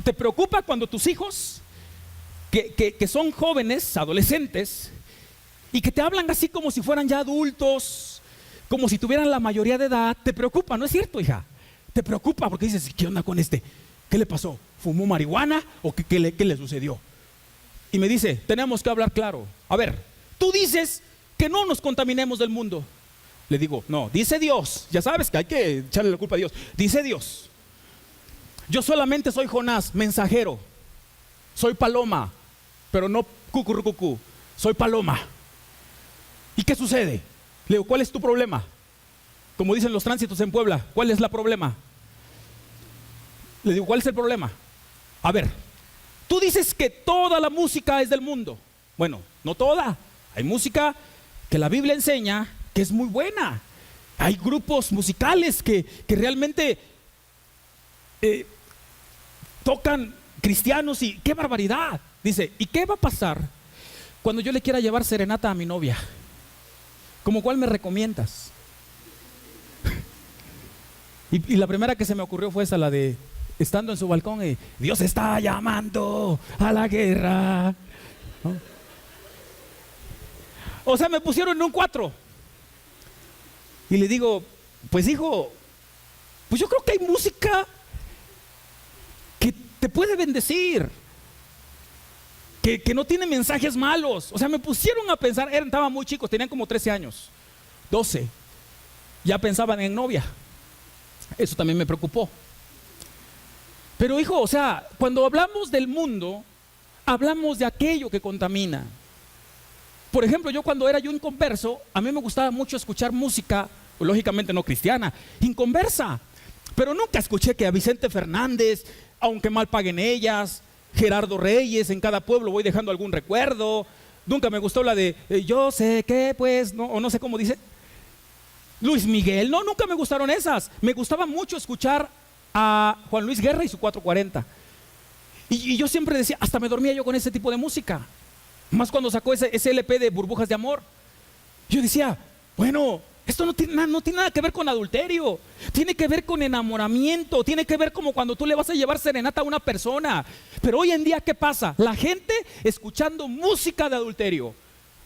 ¿Te preocupa cuando tus hijos, que son jóvenes, adolescentes, y que te hablan así como si fueran ya adultos, como si tuvieran la mayoría de edad, te preocupa, ¿no es cierto, hija? Te preocupa porque dices, ¿qué onda con este? ¿Qué le pasó? ¿Fumó marihuana o qué le sucedió? Y me dice, tenemos que hablar claro. A ver, tú dices que no nos contaminemos del mundo. Le digo, no, dice Dios. Ya sabes que hay que echarle la culpa a Dios. Dice Dios, yo solamente soy Jonás, mensajero. Soy paloma, pero no cucurrucucú. Soy paloma. ¿Y qué sucede? Le digo, ¿cuál es tu problema? Como dicen los tránsitos en Puebla, ¿cuál es el problema? Le digo, ¿cuál es el problema? A ver, tú dices que toda la música es del mundo. Bueno, no toda. Hay música que la Biblia enseña que es muy buena. Hay grupos musicales que realmente tocan cristianos y qué barbaridad. Dice, ¿y qué va a pasar cuando yo le quiera llevar serenata a mi novia? ¿Cómo cuál me recomiendas? Y la primera que se me ocurrió fue esa, la de estando en su balcón y Dios está llamando a la guerra, ¿no? O sea, me pusieron en un 4. Y le digo, pues hijo, pues yo creo que hay música que te puede bendecir, que no tiene mensajes malos. O sea, me pusieron a pensar, estaban muy chicos, tenían como 13 años, 12. Ya pensaban en novia. Eso también me preocupó. Pero hijo, o sea, cuando hablamos del mundo, hablamos de aquello que contamina. Por ejemplo, yo cuando era inconverso, a mí me gustaba mucho escuchar música, lógicamente no cristiana, inconversa. Pero nunca escuché que a Vicente Fernández, aunque mal paguen ellas, Gerardo Reyes, en cada pueblo voy dejando algún recuerdo. Nunca me gustó la de yo sé que pues, no, o no sé cómo dice, Luis Miguel. No, nunca me gustaron esas. Me gustaba mucho escuchar a Juan Luis Guerra y su 440. Y yo siempre decía, hasta me dormía yo con ese tipo de música. Más cuando sacó ese LP de Burbujas de Amor. Yo decía, bueno, esto no tiene nada que ver con adulterio. Tiene que ver con enamoramiento. Tiene que ver como cuando tú le vas a llevar serenata a una persona. Pero hoy en día, ¿qué pasa? La gente escuchando música de adulterio,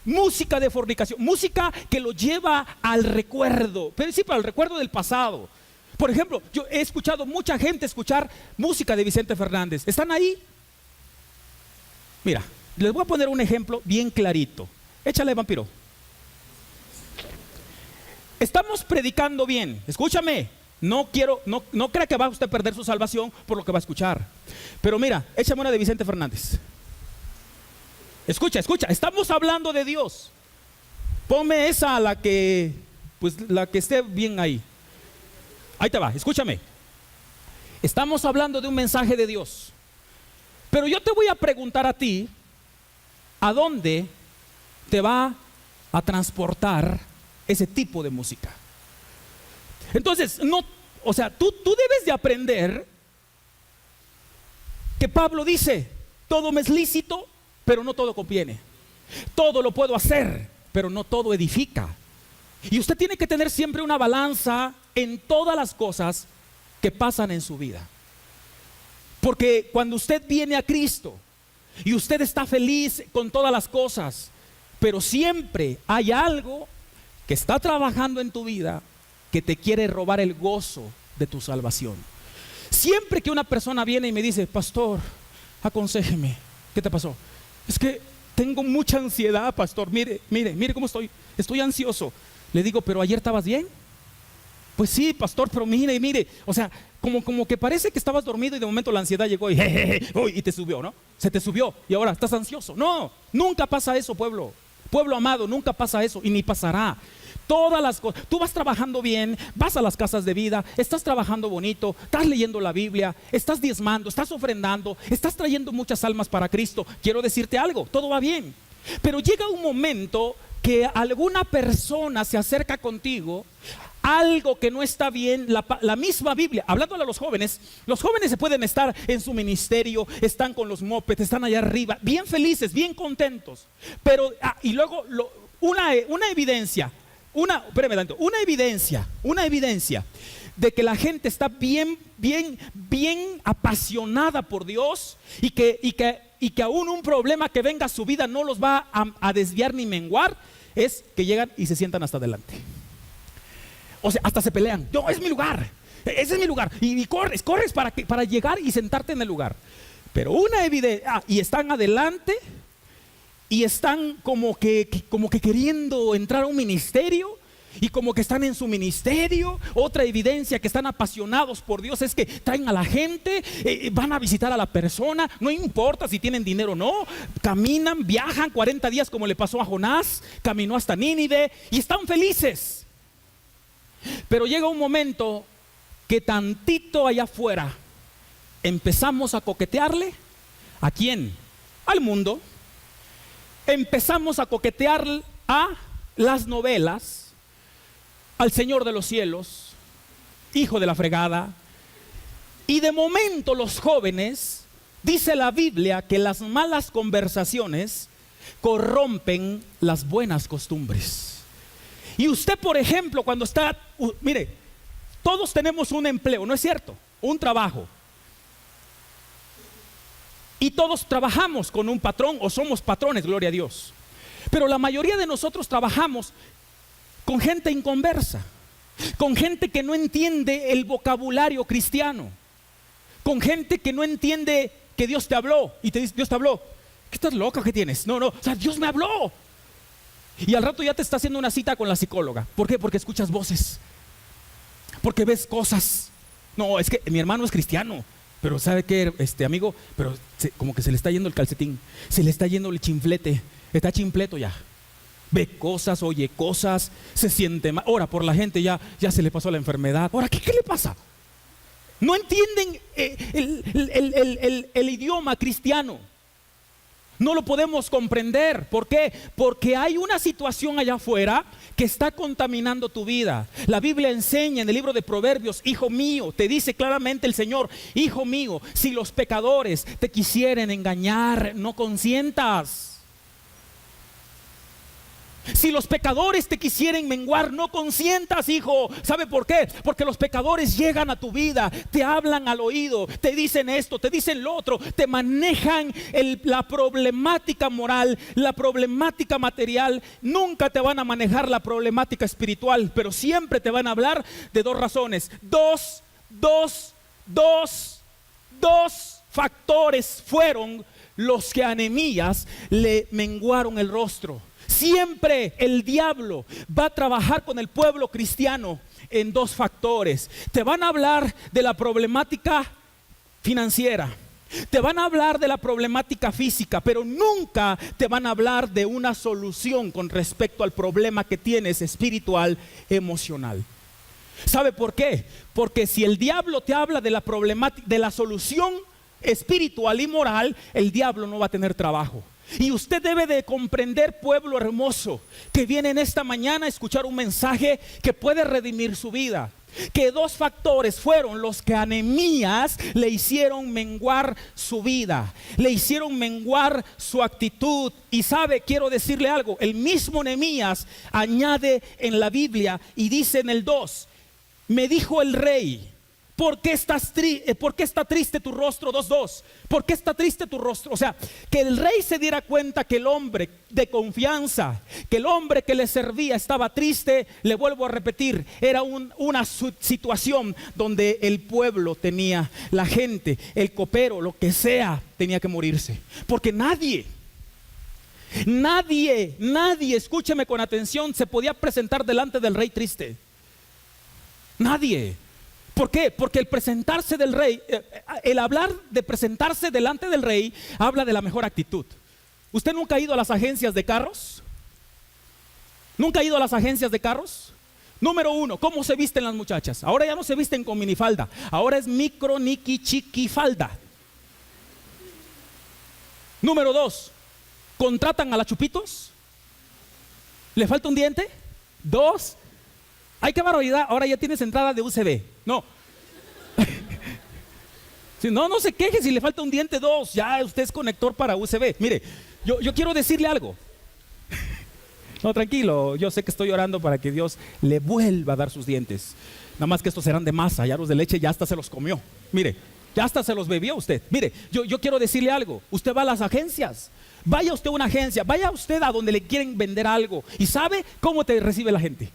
música de fornicación, música que lo lleva al recuerdo, pero sí, para el recuerdo del pasado. Por ejemplo, yo he escuchado mucha gente escuchar música de Vicente Fernández. ¿Están ahí? Mira, les voy a poner un ejemplo bien clarito. Échale, vampiro. Estamos predicando bien. Escúchame. No crea que va usted a perder su salvación por lo que va a escuchar. Pero mira, échame una de Vicente Fernández. Escucha, estamos hablando de Dios. Ponme esa, la que esté bien ahí. Ahí te va, escúchame. Estamos hablando de un mensaje de Dios. Pero yo te voy a preguntar a ti, ¿a dónde te va a transportar ese tipo de música? Entonces, tú debes de aprender que Pablo dice, todo me es lícito, pero no todo conviene. Todo lo puedo hacer, pero no todo edifica. Y usted tiene que tener siempre una balanza en todas las cosas que pasan en su vida. Porque cuando usted viene a Cristo y usted está feliz con todas las cosas, pero siempre hay algo que está trabajando en tu vida que te quiere robar el gozo de tu salvación. Siempre que una persona viene y me dice, pastor, aconséjeme, ¿qué te pasó? Es que tengo mucha ansiedad, pastor, mire cómo estoy ansioso. Le digo, pero ayer estabas bien. Pues sí, pastor, pero mire, o sea, como que parece que estabas dormido y de momento la ansiedad llegó y te subió, ¿no? Se te subió y ahora estás ansioso. No, nunca pasa eso, pueblo amado, nunca pasa eso y ni pasará. Todas las cosas, tú vas trabajando bien, vas a las casas de vida, estás trabajando bonito, estás leyendo la Biblia, estás diezmando, estás ofrendando, estás trayendo muchas almas para Cristo. Quiero decirte algo, todo va bien, pero llega un momento que alguna persona se acerca contigo, algo que no está bien. La misma Biblia, hablándole a los jóvenes se pueden estar en su ministerio, están con los mopeds, están allá arriba, bien felices, bien contentos, pero y luego una evidencia de que la gente está bien apasionada por Dios y que aún un problema que venga a su vida no los va a desviar ni menguar, es que llegan y se sientan hasta adelante. O sea, hasta se pelean. No, es mi lugar. Ese es mi lugar. Y corres para llegar y sentarte en el lugar. Pero una evidencia, y están adelante y están como que queriendo entrar a un ministerio y como que están en su ministerio. Otra evidencia que están apasionados por Dios es que traen a la gente, van a visitar a la persona, no importa si tienen dinero o no, caminan, viajan 40 días como le pasó a Jonás, caminó hasta Nínive y están felices. Pero llega un momento que tantito allá afuera empezamos a coquetearle. ¿A quién? Al mundo. Empezamos a coquetear a las novelas, al Señor de los cielos, hijo de la fregada. Y de momento los jóvenes, dice la Biblia, que las malas conversaciones corrompen las buenas costumbres. Y usted, por ejemplo, cuando está, mire, todos tenemos un empleo, ¿no es cierto? Un trabajo. Y todos trabajamos con un patrón o somos patrones, gloria a Dios. Pero la mayoría de nosotros trabajamos con gente inconversa, con gente que no entiende el vocabulario cristiano, con gente que no entiende que Dios te habló y te dice, Dios te habló. ¿Qué estás loca? ¿Qué tienes? No, o sea, Dios me habló. Y al rato ya te está haciendo una cita con la psicóloga. ¿Por qué? Porque escuchas voces, porque ves cosas. No, es que mi hermano es cristiano, pero ¿sabe qué, amigo? Pero como que se le está yendo el calcetín, se le está yendo el chinflete, está chimpleto ya. Ve cosas, oye cosas, se siente mal. Ora por la gente, ya se le pasó la enfermedad. Ahora, ¿qué le pasa? No entienden el idioma cristiano. No lo podemos comprender. ¿Por qué? Porque hay una situación allá afuera que está contaminando tu vida. La Biblia enseña en el libro de Proverbios, hijo mío, te dice claramente el Señor, hijo mío, si los pecadores te quisieren engañar, no consientas. Si los pecadores te quisieren menguar, no consientas, hijo. ¿Sabe por qué? Porque los pecadores llegan a tu vida, te hablan al oído, te dicen esto, te dicen lo otro, te manejan la problemática moral, la problemática material. Nunca te van a manejar la problemática espiritual, pero siempre te van a hablar de dos razones. Dos factores fueron los que a Nehemías le menguaron el rostro. Siempre el diablo va a trabajar con el pueblo cristiano en dos factores. Te van a hablar de la problemática financiera, te van a hablar de la problemática física, pero nunca te van a hablar de una solución con respecto al problema que tienes espiritual, emocional. ¿Sabe por qué? Porque si el diablo te habla de la problemática, de la solución espiritual y moral, el diablo no va a tener trabajo. Y usted debe de comprender, pueblo hermoso, que viene en esta mañana a escuchar un mensaje que puede redimir su vida. Que dos factores fueron los que a Nehemías le hicieron menguar su vida, le hicieron menguar su actitud. Y sabe, quiero decirle algo, el mismo Nehemías añade en la Biblia y dice en el 2, me dijo el rey, ¿por qué está triste tu rostro? 2:2. ¿Por qué está triste tu rostro? O sea, que el rey se diera cuenta que el hombre de confianza, que el hombre que le servía estaba triste. Le vuelvo a repetir, era una situación donde el pueblo tenía, la gente, el copero, lo que sea, tenía que morirse. Porque nadie, escúcheme con atención, se podía presentar delante del rey triste. Nadie. ¿Por qué? Porque el presentarse del rey, el hablar de presentarse delante del rey, habla de la mejor actitud. ¿Usted nunca ha ido a las agencias de carros? ¿Nunca ha ido a las agencias de carros? Número 1, ¿cómo se visten las muchachas? Ahora ya no se visten con minifalda, ahora es micro, niqui, chiqui, falda. Número 2, ¿contratan a la Chupitos? ¿Le falta un diente? 2, ¡ay, qué barbaridad! Ahora ya tienes entrada de USB. No. Si no se queje si le falta un diente. 2, ya usted es conector para USB. Mire, yo quiero decirle algo. No, tranquilo, yo sé que estoy orando para que Dios le vuelva a dar sus dientes. Nada más que estos serán de masa, ya los de leche ya hasta se los comió. Mire, ya hasta se los bebió usted. Mire, yo quiero decirle algo. Usted va a las agencias. Vaya usted a una agencia, vaya usted a donde le quieren vender algo. ¿Y sabe cómo te recibe la gente?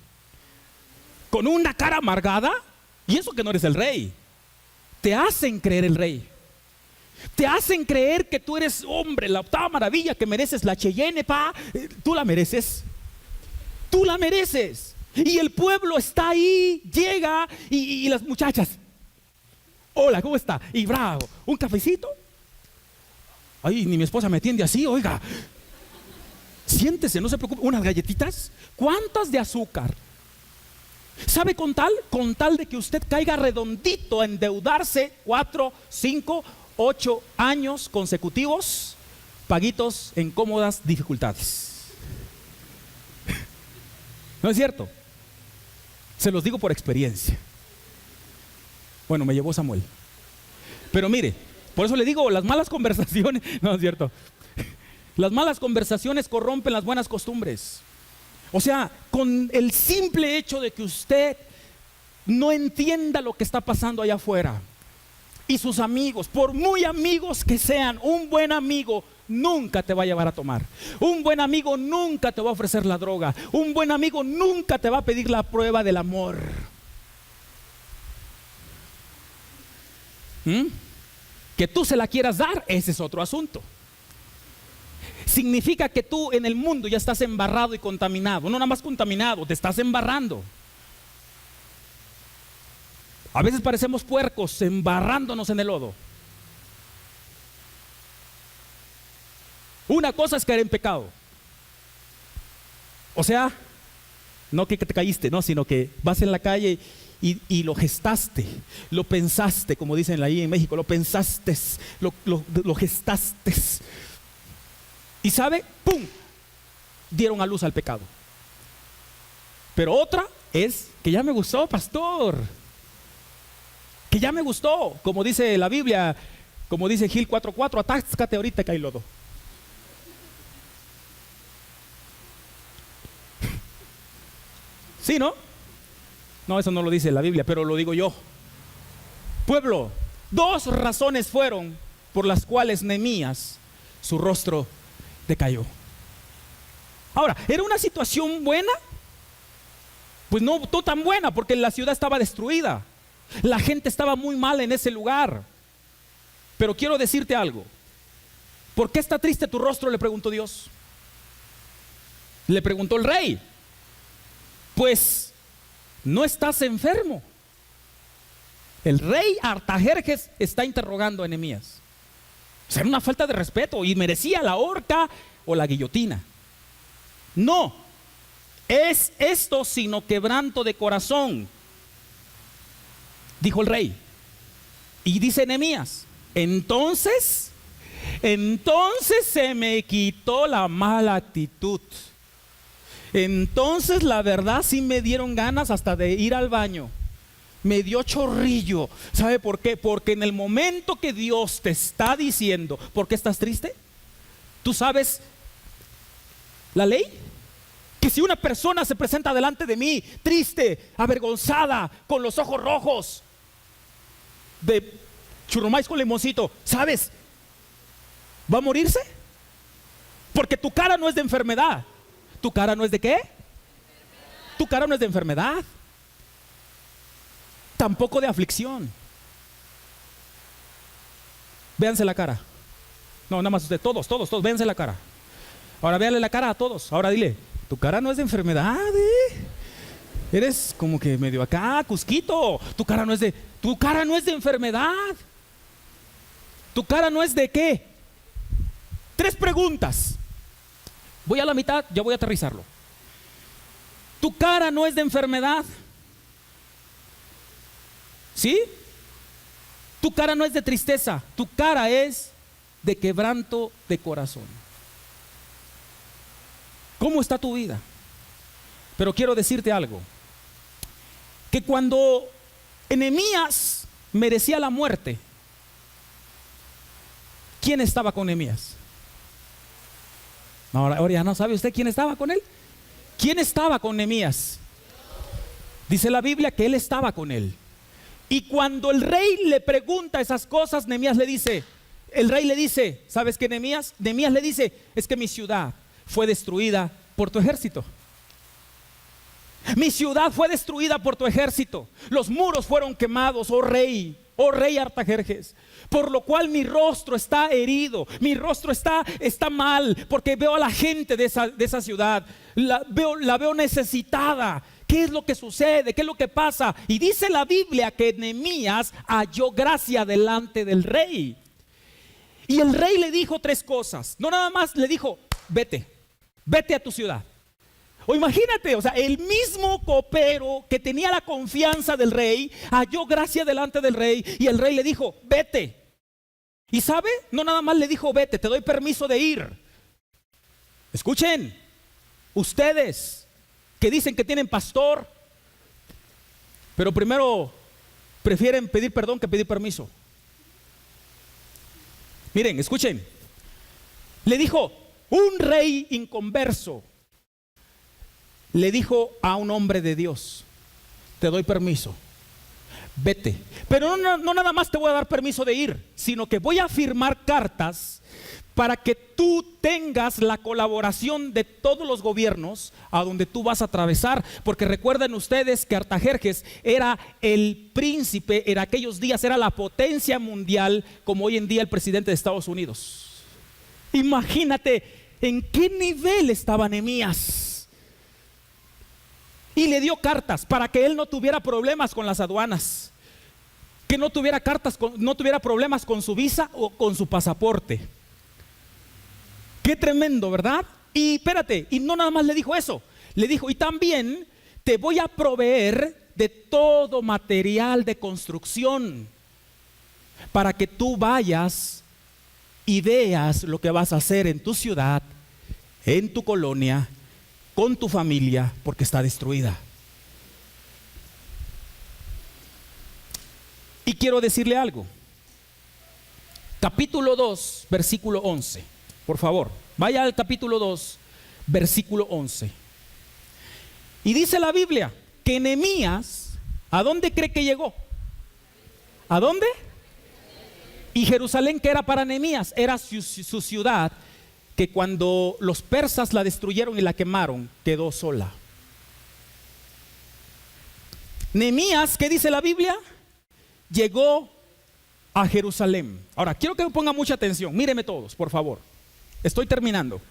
con una cara amargada, y eso que no eres el rey. Te hacen creer el rey. Te hacen creer que tú eres hombre, la octava maravilla, que mereces la Cheyenne, pa. Tú la mereces. Tú la mereces. Y el pueblo está ahí, llega, y las muchachas, hola, ¿cómo está? Y bravo, ¿un cafecito? Ay, ni mi esposa me atiende así, oiga. Siéntese, no se preocupe. ¿Unas galletitas? ¿Cuántas de azúcar? ¿Sabe con tal de que usted caiga redondito a endeudarse 4, 5, 8 años consecutivos, paguitos en cómodas dificultades? ¿No es cierto? Se los digo por experiencia. Bueno, me llevó Samuel. Pero mire, por eso le digo, las malas conversaciones, no es cierto. Las malas conversaciones corrompen las buenas costumbres. O sea, con el simple hecho de que usted no entienda lo que está pasando allá afuera, y sus amigos, por muy amigos que sean, un buen amigo nunca te va a llevar a tomar. Un buen amigo nunca te va a ofrecer la droga. Un buen amigo nunca te va a pedir la prueba del amor. Que tú se la quieras dar, ese es otro asunto. Significa que tú en el mundo ya estás embarrado y contaminado. No nada más contaminado, te estás embarrando. A veces parecemos puercos embarrándonos en el lodo. Una cosa es caer en pecado. O sea, no que te caíste, no, sino que vas en la calle y lo gestaste, lo pensaste, como dicen ahí en México, lo pensaste, lo gestaste. Y sabe, ¡pum!, dieron a luz al pecado. Pero otra es que ya me gustó, pastor. Que ya me gustó, como dice la Biblia, como dice Gil 4:4, atáscate ahorita que hay lodo. ¿Sí, no? No, eso no lo dice la Biblia, pero lo digo yo. Pueblo, 2 razones fueron por las cuales Nehemías, su rostro decayó. Ahora, ¿era una situación buena? Pues no tan buena, porque la ciudad estaba destruida. La gente estaba muy mal en ese lugar. Pero quiero decirte algo. ¿Por qué está triste tu rostro?, le preguntó Dios. Le preguntó el rey. Pues no estás enfermo. El rey Artajerjes está interrogando a Nehemías. O sea, era una falta de respeto y merecía la horca o la guillotina. No es esto sino quebranto de corazón, dijo el rey. Y dice Nehemías: entonces se me quitó la mala actitud. Entonces la verdad sí me dieron ganas hasta de ir al baño. Me dio chorrillo. ¿Sabe por qué? Porque en el momento que Dios te está diciendo, ¿por qué estás triste? ¿Tú sabes la ley? Que si una persona se presenta delante de mí triste, avergonzada, con los ojos rojos, de churrumais con limoncito, ¿sabes? ¿Va a morirse? Porque tu cara no es de enfermedad. ¿Tu cara no es de qué? Tu cara no es de enfermedad. Tampoco de aflicción. Véanse la cara. No, nada más usted, todos, véanse la cara. Ahora véanle la cara a todos. Ahora dile: tu cara no es de enfermedad, Eres como que medio acá, cusquito. Tu cara no es de enfermedad. Tu cara no es de qué. 3 preguntas. Voy a la mitad, ya voy a aterrizarlo. Tu cara no es de enfermedad. ¿Sí? Tu cara no es de tristeza. Tu cara es de quebranto de corazón. ¿Cómo está tu vida? Pero quiero decirte algo. Que cuando Nehemías merecía la muerte, ¿quién estaba con Nehemías? Ahora ya no sabe usted quién estaba con él. ¿Quién estaba con Nehemías? Dice la Biblia que él estaba con él. Y cuando el rey le pregunta esas cosas, Nehemías le dice, el rey le dice, ¿sabes qué, Nehemías? Nehemías le dice: es que mi ciudad fue destruida por tu ejército. Mi ciudad fue destruida por tu ejército. Los muros fueron quemados, oh rey Artajerjes. Por lo cual mi rostro está herido, mi rostro está mal, porque veo a la gente de esa ciudad, la veo necesitada. ¿Qué es lo que sucede? ¿Qué es lo que pasa? Y dice la Biblia que Nehemías halló gracia delante del rey. Y el rey le dijo 3 cosas. No nada más le dijo, vete a tu ciudad. O imagínate, o sea, el mismo copero que tenía la confianza del rey, halló gracia delante del rey, y el rey le dijo, vete. Y sabe, no nada más le dijo, vete, te doy permiso de ir. Escuchen, ustedes que dicen que tienen pastor, pero primero prefieren pedir perdón que pedir permiso. Miren, escuchen, le dijo un rey inconverso, le dijo a un hombre de Dios, te doy permiso, vete. Pero no nada más te voy a dar permiso de ir, sino que voy a firmar cartas para que tú tengas la colaboración de todos los gobiernos a donde tú vas a atravesar. Porque recuerden ustedes que Artajerjes era el príncipe, en aquellos días era la potencia mundial, como hoy en día el presidente de Estados Unidos. Imagínate en qué nivel estaba Nehemías. Y le dio cartas para que él no tuviera problemas con las aduanas, que no tuviera no tuviera problemas con su visa o con su pasaporte. Qué tremendo, ¿verdad? Y espérate, y no nada más le dijo eso, le dijo, y también te voy a proveer de todo material de construcción para que tú vayas y veas lo que vas a hacer en tu ciudad, en tu colonia, con tu familia, porque está destruida. Y quiero decirle algo. Capítulo 2, versículo 11. Por favor, vaya al capítulo 2, versículo 11. Y dice la Biblia que Nehemías, ¿a dónde cree que llegó? ¿A dónde? Y Jerusalén, que era para Nehemías, era su ciudad, que cuando los persas la destruyeron y la quemaron, quedó sola. Nehemías, ¿qué dice la Biblia? Llegó a Jerusalén. Ahora, quiero que me pongan mucha atención. Míreme todos, por favor. Estoy terminando.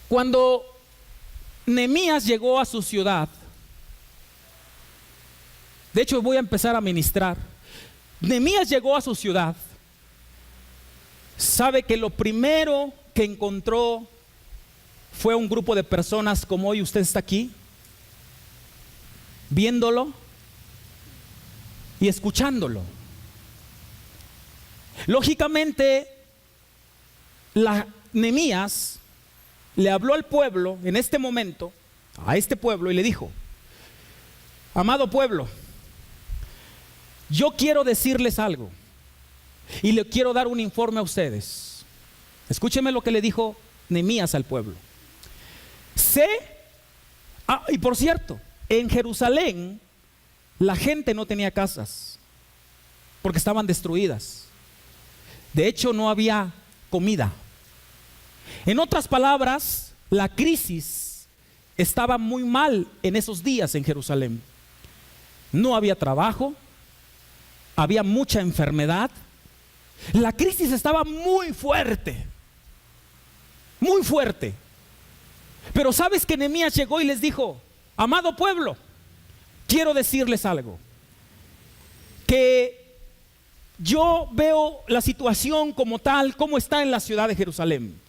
Cuando Nehemías llegó a su ciudad, de hecho voy a empezar a ministrar. Nehemías llegó a su ciudad. Sabe que lo primero que encontró fue un grupo de personas como hoy usted está aquí, viéndolo y escuchándolo. Lógicamente, Nehemías le habló al pueblo en este momento, a este pueblo, y le dijo, amado pueblo, yo quiero decirles algo. Y le quiero dar un informe a ustedes. Escúcheme lo que le dijo Nehemías al pueblo. Y por cierto, en Jerusalén la gente no tenía casas porque estaban destruidas. De hecho, no había comida. En otras palabras, la crisis estaba muy mal en esos días en Jerusalén. No había trabajo, había mucha enfermedad. La crisis estaba muy fuerte, muy fuerte. Pero sabes que Nehemías llegó y les dijo, amado pueblo, quiero decirles algo, que yo veo la situación como tal, como está en la ciudad de Jerusalén.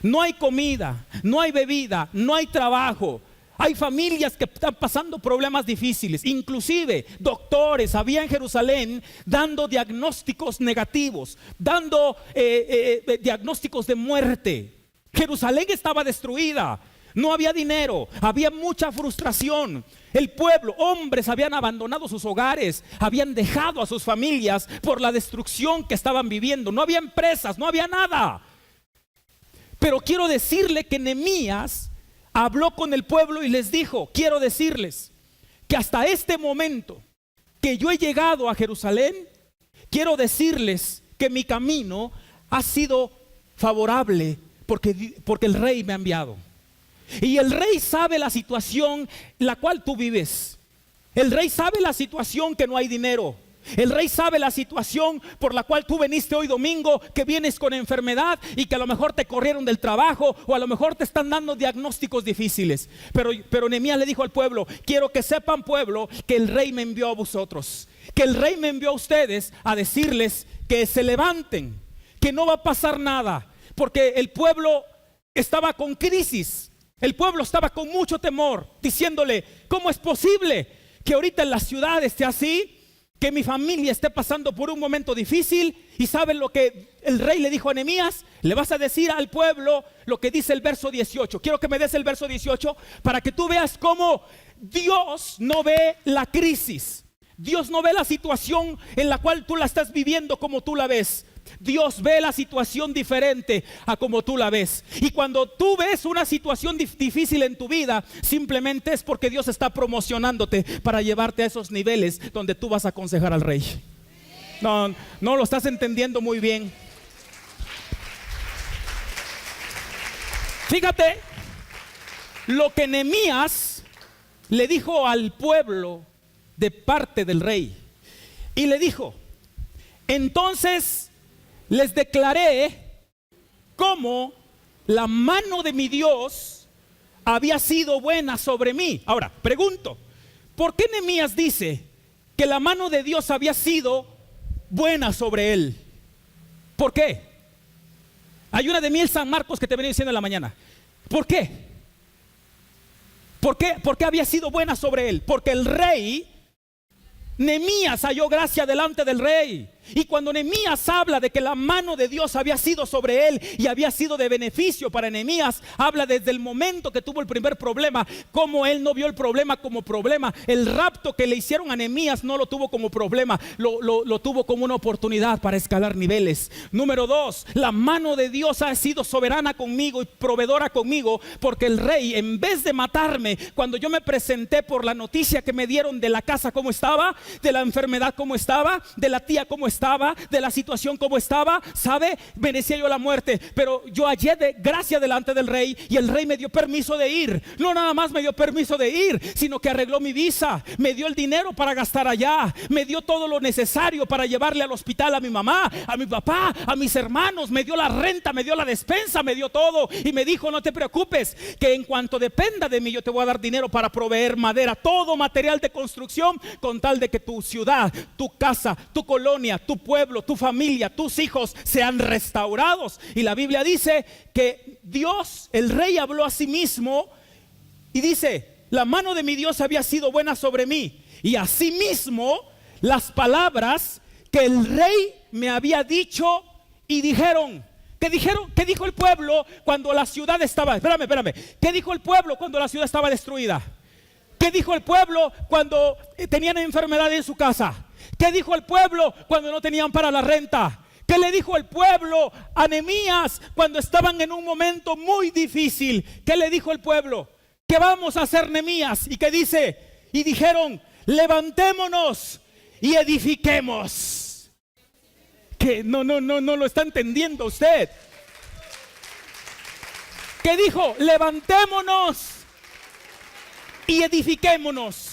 No hay comida, no hay bebida, no hay trabajo. Hay familias que están pasando problemas difíciles. Inclusive doctores había en Jerusalén dando diagnósticos negativos, dando diagnósticos de muerte. Jerusalén estaba destruida. No había dinero, había mucha frustración. El pueblo, hombres habían abandonado sus hogares, habían dejado a sus familias por la destrucción que estaban viviendo. No había empresas, no había nada. Pero quiero decirle que Nehemías habló con el pueblo y les dijo, quiero decirles que hasta este momento que yo he llegado a Jerusalén, quiero decirles que mi camino ha sido favorable porque el rey me ha enviado. Y el rey sabe la situación en la cual tú vives. El rey sabe la situación que no hay dinero. El rey sabe la situación por la cual tú viniste hoy domingo, que vienes con enfermedad y que a lo mejor te corrieron del trabajo, o a lo mejor te están dando diagnósticos difíciles. Pero Nehemías le dijo al pueblo: quiero que sepan, pueblo, que el rey me envió a vosotros, que el rey me envió a ustedes a decirles que se levanten, que no va a pasar nada, porque el pueblo estaba con crisis. El pueblo estaba con mucho temor, diciéndole: ¿cómo es posible que ahorita en la ciudad esté así? Que mi familia esté pasando por un momento difícil. Y ¿saben lo que el rey le dijo a Nehemías? Le vas a decir al pueblo lo que dice el verso 18. Quiero que me des el verso 18 para que tú veas cómo Dios no ve la crisis. Dios no ve la situación en la cual tú la estás viviendo como tú la ves. Dios ve la situación diferente a como tú la ves. Y cuando tú ves una situación difícil en tu vida, simplemente es porque Dios está promocionándote para llevarte a esos niveles donde tú vas a aconsejar al rey. No lo estás entendiendo muy bien. Fíjate lo que Nehemías le dijo al pueblo de parte del rey. Y le dijo: entonces les declaré cómo la mano de mi Dios había sido buena sobre mí. Ahora, pregunto, ¿por qué Nehemías dice que la mano de Dios había sido buena sobre él? ¿Por qué? Hay una de Miel San Marcos que te venía diciendo en la mañana. ¿Por qué? ¿Por qué había sido buena sobre él? Porque el rey, Nehemías, halló gracia delante del rey. Y cuando Nehemías habla de que la mano de Dios había sido sobre él y había sido de beneficio para Nehemías, habla desde el momento que tuvo el primer problema, cómo él no vio el problema como problema. El rapto que le hicieron a Nehemías no lo tuvo como problema, lo tuvo como una oportunidad para escalar niveles. Número 2, la mano de Dios ha sido soberana conmigo y proveedora conmigo, porque el rey, en vez de matarme, cuando yo me presenté por la noticia que me dieron de la casa como estaba, de la enfermedad como estaba, de la tía como estaba, de la situación como estaba, ¿sabe? Merecía yo la muerte, pero yo hallé de gracia delante del rey, y el rey me dio permiso de ir. No nada más me dio permiso de ir, sino que arregló mi visa, me dio el dinero para gastar allá, me dio todo lo necesario para llevarle al hospital a mi mamá, a mi papá, a mis hermanos, me dio la renta, me dio la despensa, me dio todo, y me dijo: no te preocupes, que en cuanto dependa de mí, yo te voy a dar dinero para proveer madera, todo material de construcción, con tal de que tu ciudad, tu casa, tu colonia, tu pueblo, tu familia, tus hijos sean restaurados. Y la Biblia dice que Dios, el rey, habló a sí mismo y dice: la mano de mi Dios había sido buena sobre mí. Y asimismo las palabras que el rey me había dicho y dijeron. ¿Qué dijo el pueblo cuando la ciudad estaba? Espérame. ¿Qué dijo el pueblo cuando la ciudad estaba destruida? ¿Qué dijo el pueblo cuando tenían enfermedad en su casa? ¿Qué dijo el pueblo cuando no tenían para la renta? ¿Qué le dijo el pueblo a Nehemías cuando estaban en un momento muy difícil? ¿Qué le dijo el pueblo? ¿Qué vamos a hacer, Nehemías? ¿Y qué dice? Y dijeron: levantémonos y edifiquemos. Que no lo está entendiendo usted. ¿Qué dijo? Levantémonos y edifiquémonos.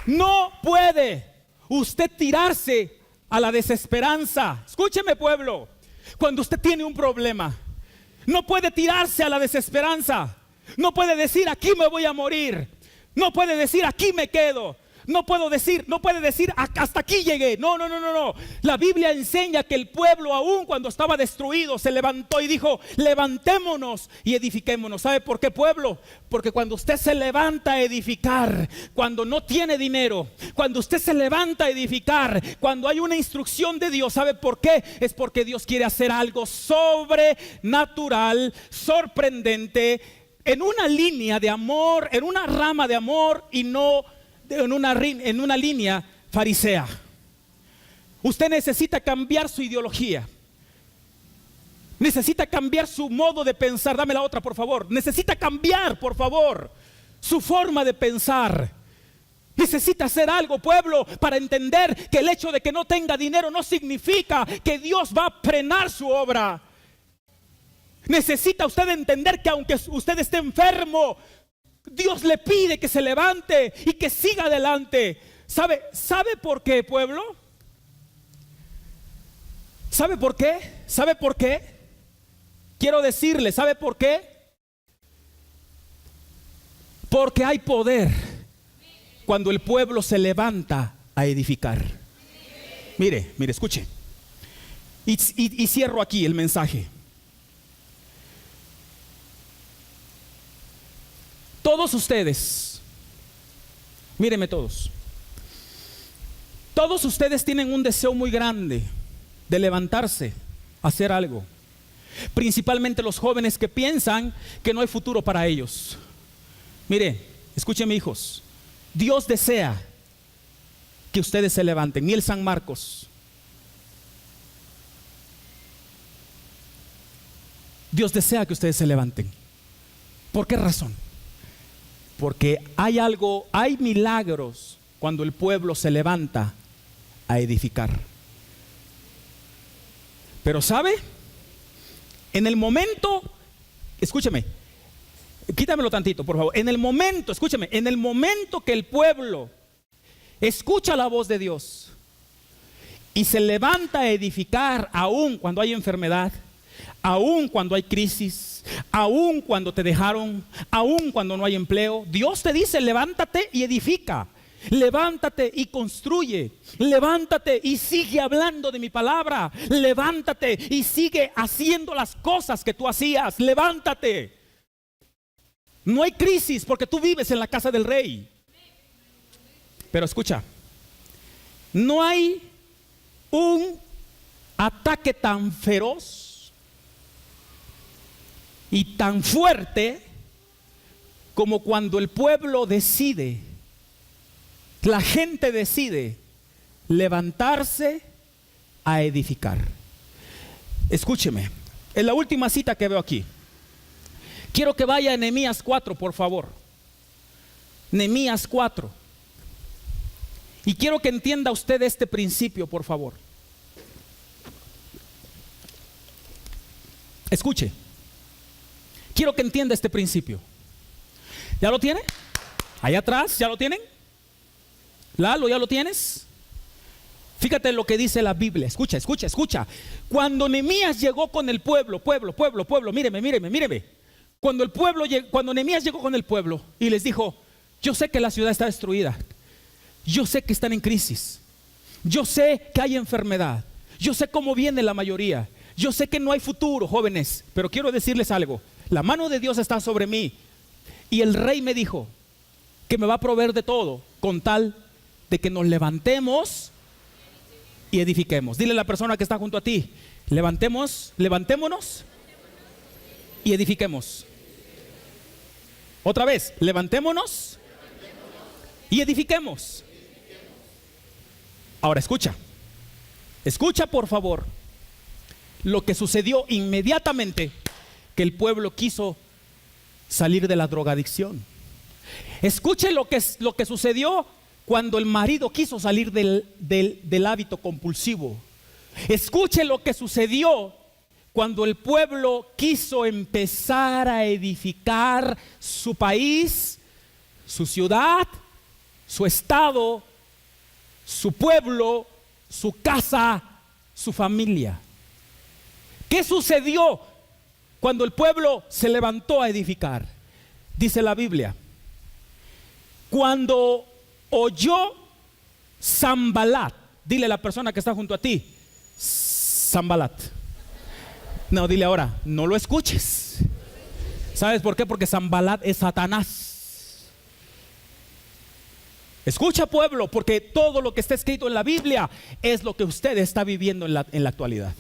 No puede usted tirarse a la desesperanza. Escúcheme, pueblo, cuando usted tiene un problema, no puede tirarse a la desesperanza. No puede decir: aquí me voy a morir. No puede decir: aquí me quedo. No puede decir hasta aquí llegué. No. La Biblia enseña que el pueblo, aún cuando estaba destruido, se levantó y dijo: levantémonos y edifiquémonos. ¿Sabe por qué, pueblo? Porque cuando usted se levanta a edificar, cuando no tiene dinero, cuando usted se levanta a edificar, cuando hay una instrucción de Dios, ¿sabe por qué? Es porque Dios quiere hacer algo sobrenatural, sorprendente, en una línea de amor, en una rama de amor, y no en una línea farisea. Usted necesita cambiar su ideología, necesita cambiar su modo de pensar. Dame la otra, por favor. Necesita cambiar, por favor, su forma de pensar. Necesita hacer algo, pueblo, para entender que el hecho de que no tenga dinero no significa que Dios va a frenar su obra. Necesita usted entender que aunque usted esté enfermo, Dios le pide que se levante y que siga adelante. ¿Sabe por qué, pueblo? ¿Sabe por qué? ¿Sabe por qué? Quiero decirle, ¿sabe por qué? Porque hay poder cuando el pueblo se levanta a edificar. Mire, escuche. Y cierro aquí el mensaje. Todos ustedes, míreme todos. Todos ustedes tienen un deseo muy grande de levantarse, hacer algo. Principalmente los jóvenes que piensan que no hay futuro para ellos. Mire, escúcheme, hijos. Dios desea que ustedes se levanten. Miel San Marcos. Dios desea que ustedes se levanten. ¿Por qué razón? Porque hay milagros cuando el pueblo se levanta a edificar. Pero ¿sabe? En el momento, escúcheme, quítamelo tantito, por favor. En el momento, escúcheme, en el momento que el pueblo escucha la voz de Dios y se levanta a edificar, aún cuando hay enfermedad, aún cuando hay crisis, aún cuando te dejaron, aún cuando no hay empleo, Dios te dice: levántate y edifica. Levántate y construye. Levántate y sigue hablando de mi palabra. Levántate y sigue haciendo las cosas que tú hacías. Levántate. No hay crisis porque tú vives en la casa del rey. Pero escucha, no hay un ataque tan feroz y tan fuerte como cuando el pueblo decide, la gente decide levantarse a edificar. Escúcheme, en la última cita que veo aquí, quiero que vaya a Nehemías 4, por favor. Nehemías 4. Y quiero que entienda usted este principio, por favor. Escuche. Quiero que entienda este principio. ¿Ya lo tiene? Allá atrás, ¿ya lo tienen? Lalo, ¿ya lo tienes? Fíjate lo que dice la Biblia. Escucha. Cuando Nehemías llegó con el pueblo, míreme. Cuando Nehemías llegó con el pueblo y les dijo: yo sé que la ciudad está destruida, yo sé que están en crisis, yo sé que hay enfermedad, yo sé cómo viene la mayoría, yo sé que no hay futuro, jóvenes, pero quiero decirles algo. La mano de Dios está sobre mí y el rey me dijo que me va a proveer de todo con tal de que nos levantemos y edifiquemos. Dile a la persona que está junto a ti: levantémonos y edifiquemos. Otra vez, levantémonos y edifiquemos. Ahora escucha por favor lo que sucedió inmediatamente que el pueblo quiso salir de la drogadicción. Escuche lo que sucedió cuando el marido quiso salir del hábito compulsivo. Escuche lo que sucedió cuando el pueblo quiso empezar a edificar su país, su ciudad, su estado, su pueblo, su casa, su familia. ¿Qué sucedió cuando el pueblo se levantó a edificar? Dice la Biblia: cuando oyó Sanbalat, dile a la persona que está junto a ti: Sanbalat. No, dile ahora: no lo escuches. ¿Sabes por qué? Porque Sanbalat es Satanás. Escucha, pueblo, porque todo lo que está escrito en la Biblia es lo que usted está viviendo en la actualidad.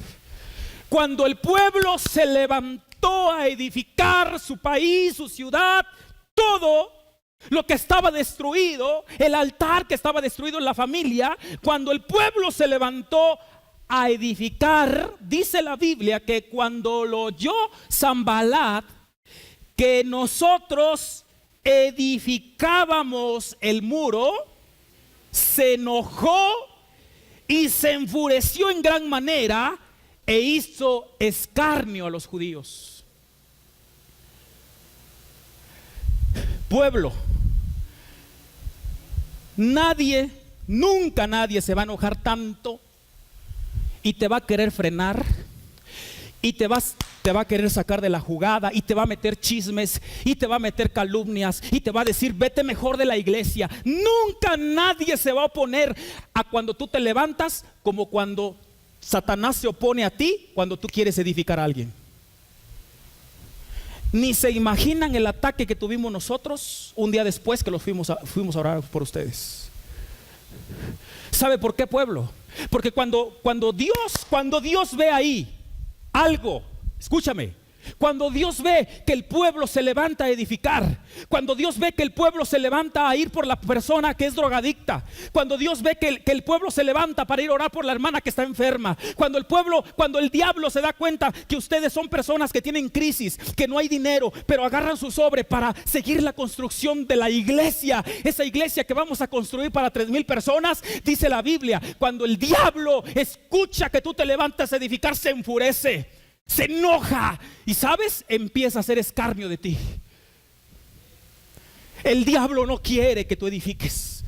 Cuando el pueblo se levantó a edificar su país, su ciudad, todo lo que estaba destruido, el altar que estaba destruido en la familia, cuando el pueblo se levantó a edificar, dice la Biblia que cuando lo oyó Sanbalat, que nosotros edificábamos el muro, se enojó y se enfureció en gran manera e hizo escarnio a los judíos. Pueblo, nadie, nunca nadie se va a enojar tanto y te va a querer frenar y te va a querer sacar de la jugada y te va a meter chismes y te va a meter calumnias y te va a decir vete mejor de la iglesia. Nunca nadie se va a oponer a cuando tú te levantas, como cuando Satanás se opone a ti cuando tú quieres edificar a alguien. Ni se imaginan el ataque que tuvimos nosotros un día después que los fuimos a orar por ustedes. ¿Sabe por qué, pueblo? Porque cuando Dios ve ahí algo, escúchame, cuando Dios ve que el pueblo se levanta a edificar, cuando Dios ve que el pueblo se levanta a ir por la persona que es drogadicta, cuando Dios ve que el pueblo se levanta para ir a orar por la hermana que está enferma, cuando el diablo se da cuenta que ustedes son personas que tienen crisis, que no hay dinero, pero agarran su sobre para seguir la construcción de la iglesia, esa iglesia que vamos a construir para 3,000 personas, dice la Biblia, cuando el diablo escucha que tú te levantas a edificar, se enfurece, se enoja y, ¿sabes? Empieza a hacer escarnio de ti. El diablo no quiere que tú edifiques.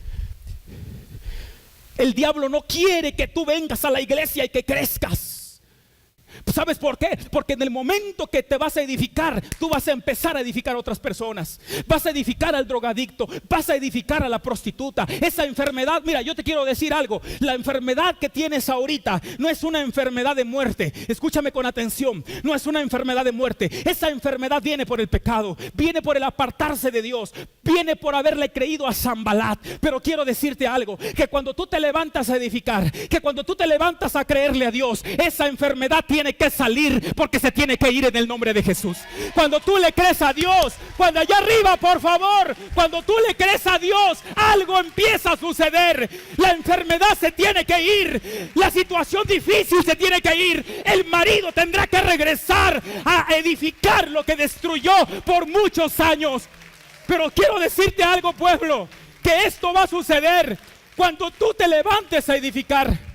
El diablo no quiere que tú vengas a la iglesia y que crezcas. ¿Sabes por qué? Porque en el momento que te vas a edificar, tú vas a empezar a edificar a otras personas. Vas a edificar al drogadicto, vas a edificar a la prostituta. Esa enfermedad, mira, yo te quiero decir algo. La enfermedad que tienes ahorita no es una enfermedad de muerte. Escúchame con atención. No es una enfermedad de muerte. Esa enfermedad viene por el pecado, viene por el apartarse de Dios, viene por haberle creído a Sanbalat. Pero quiero decirte algo, que cuando tú te levantas a edificar, que cuando tú te levantas a creerle a Dios, esa enfermedad tiene que salir, porque se tiene que ir en el nombre de Jesús. Cuando tú le crees a Dios, cuando allá arriba, por favor, cuando tú le crees a Dios, algo empieza a suceder. La enfermedad se tiene que ir, la situación difícil se tiene que ir, el marido tendrá que regresar a edificar lo que destruyó por muchos años. Pero quiero decirte algo, pueblo, que esto va a suceder cuando tú te levantes a edificar.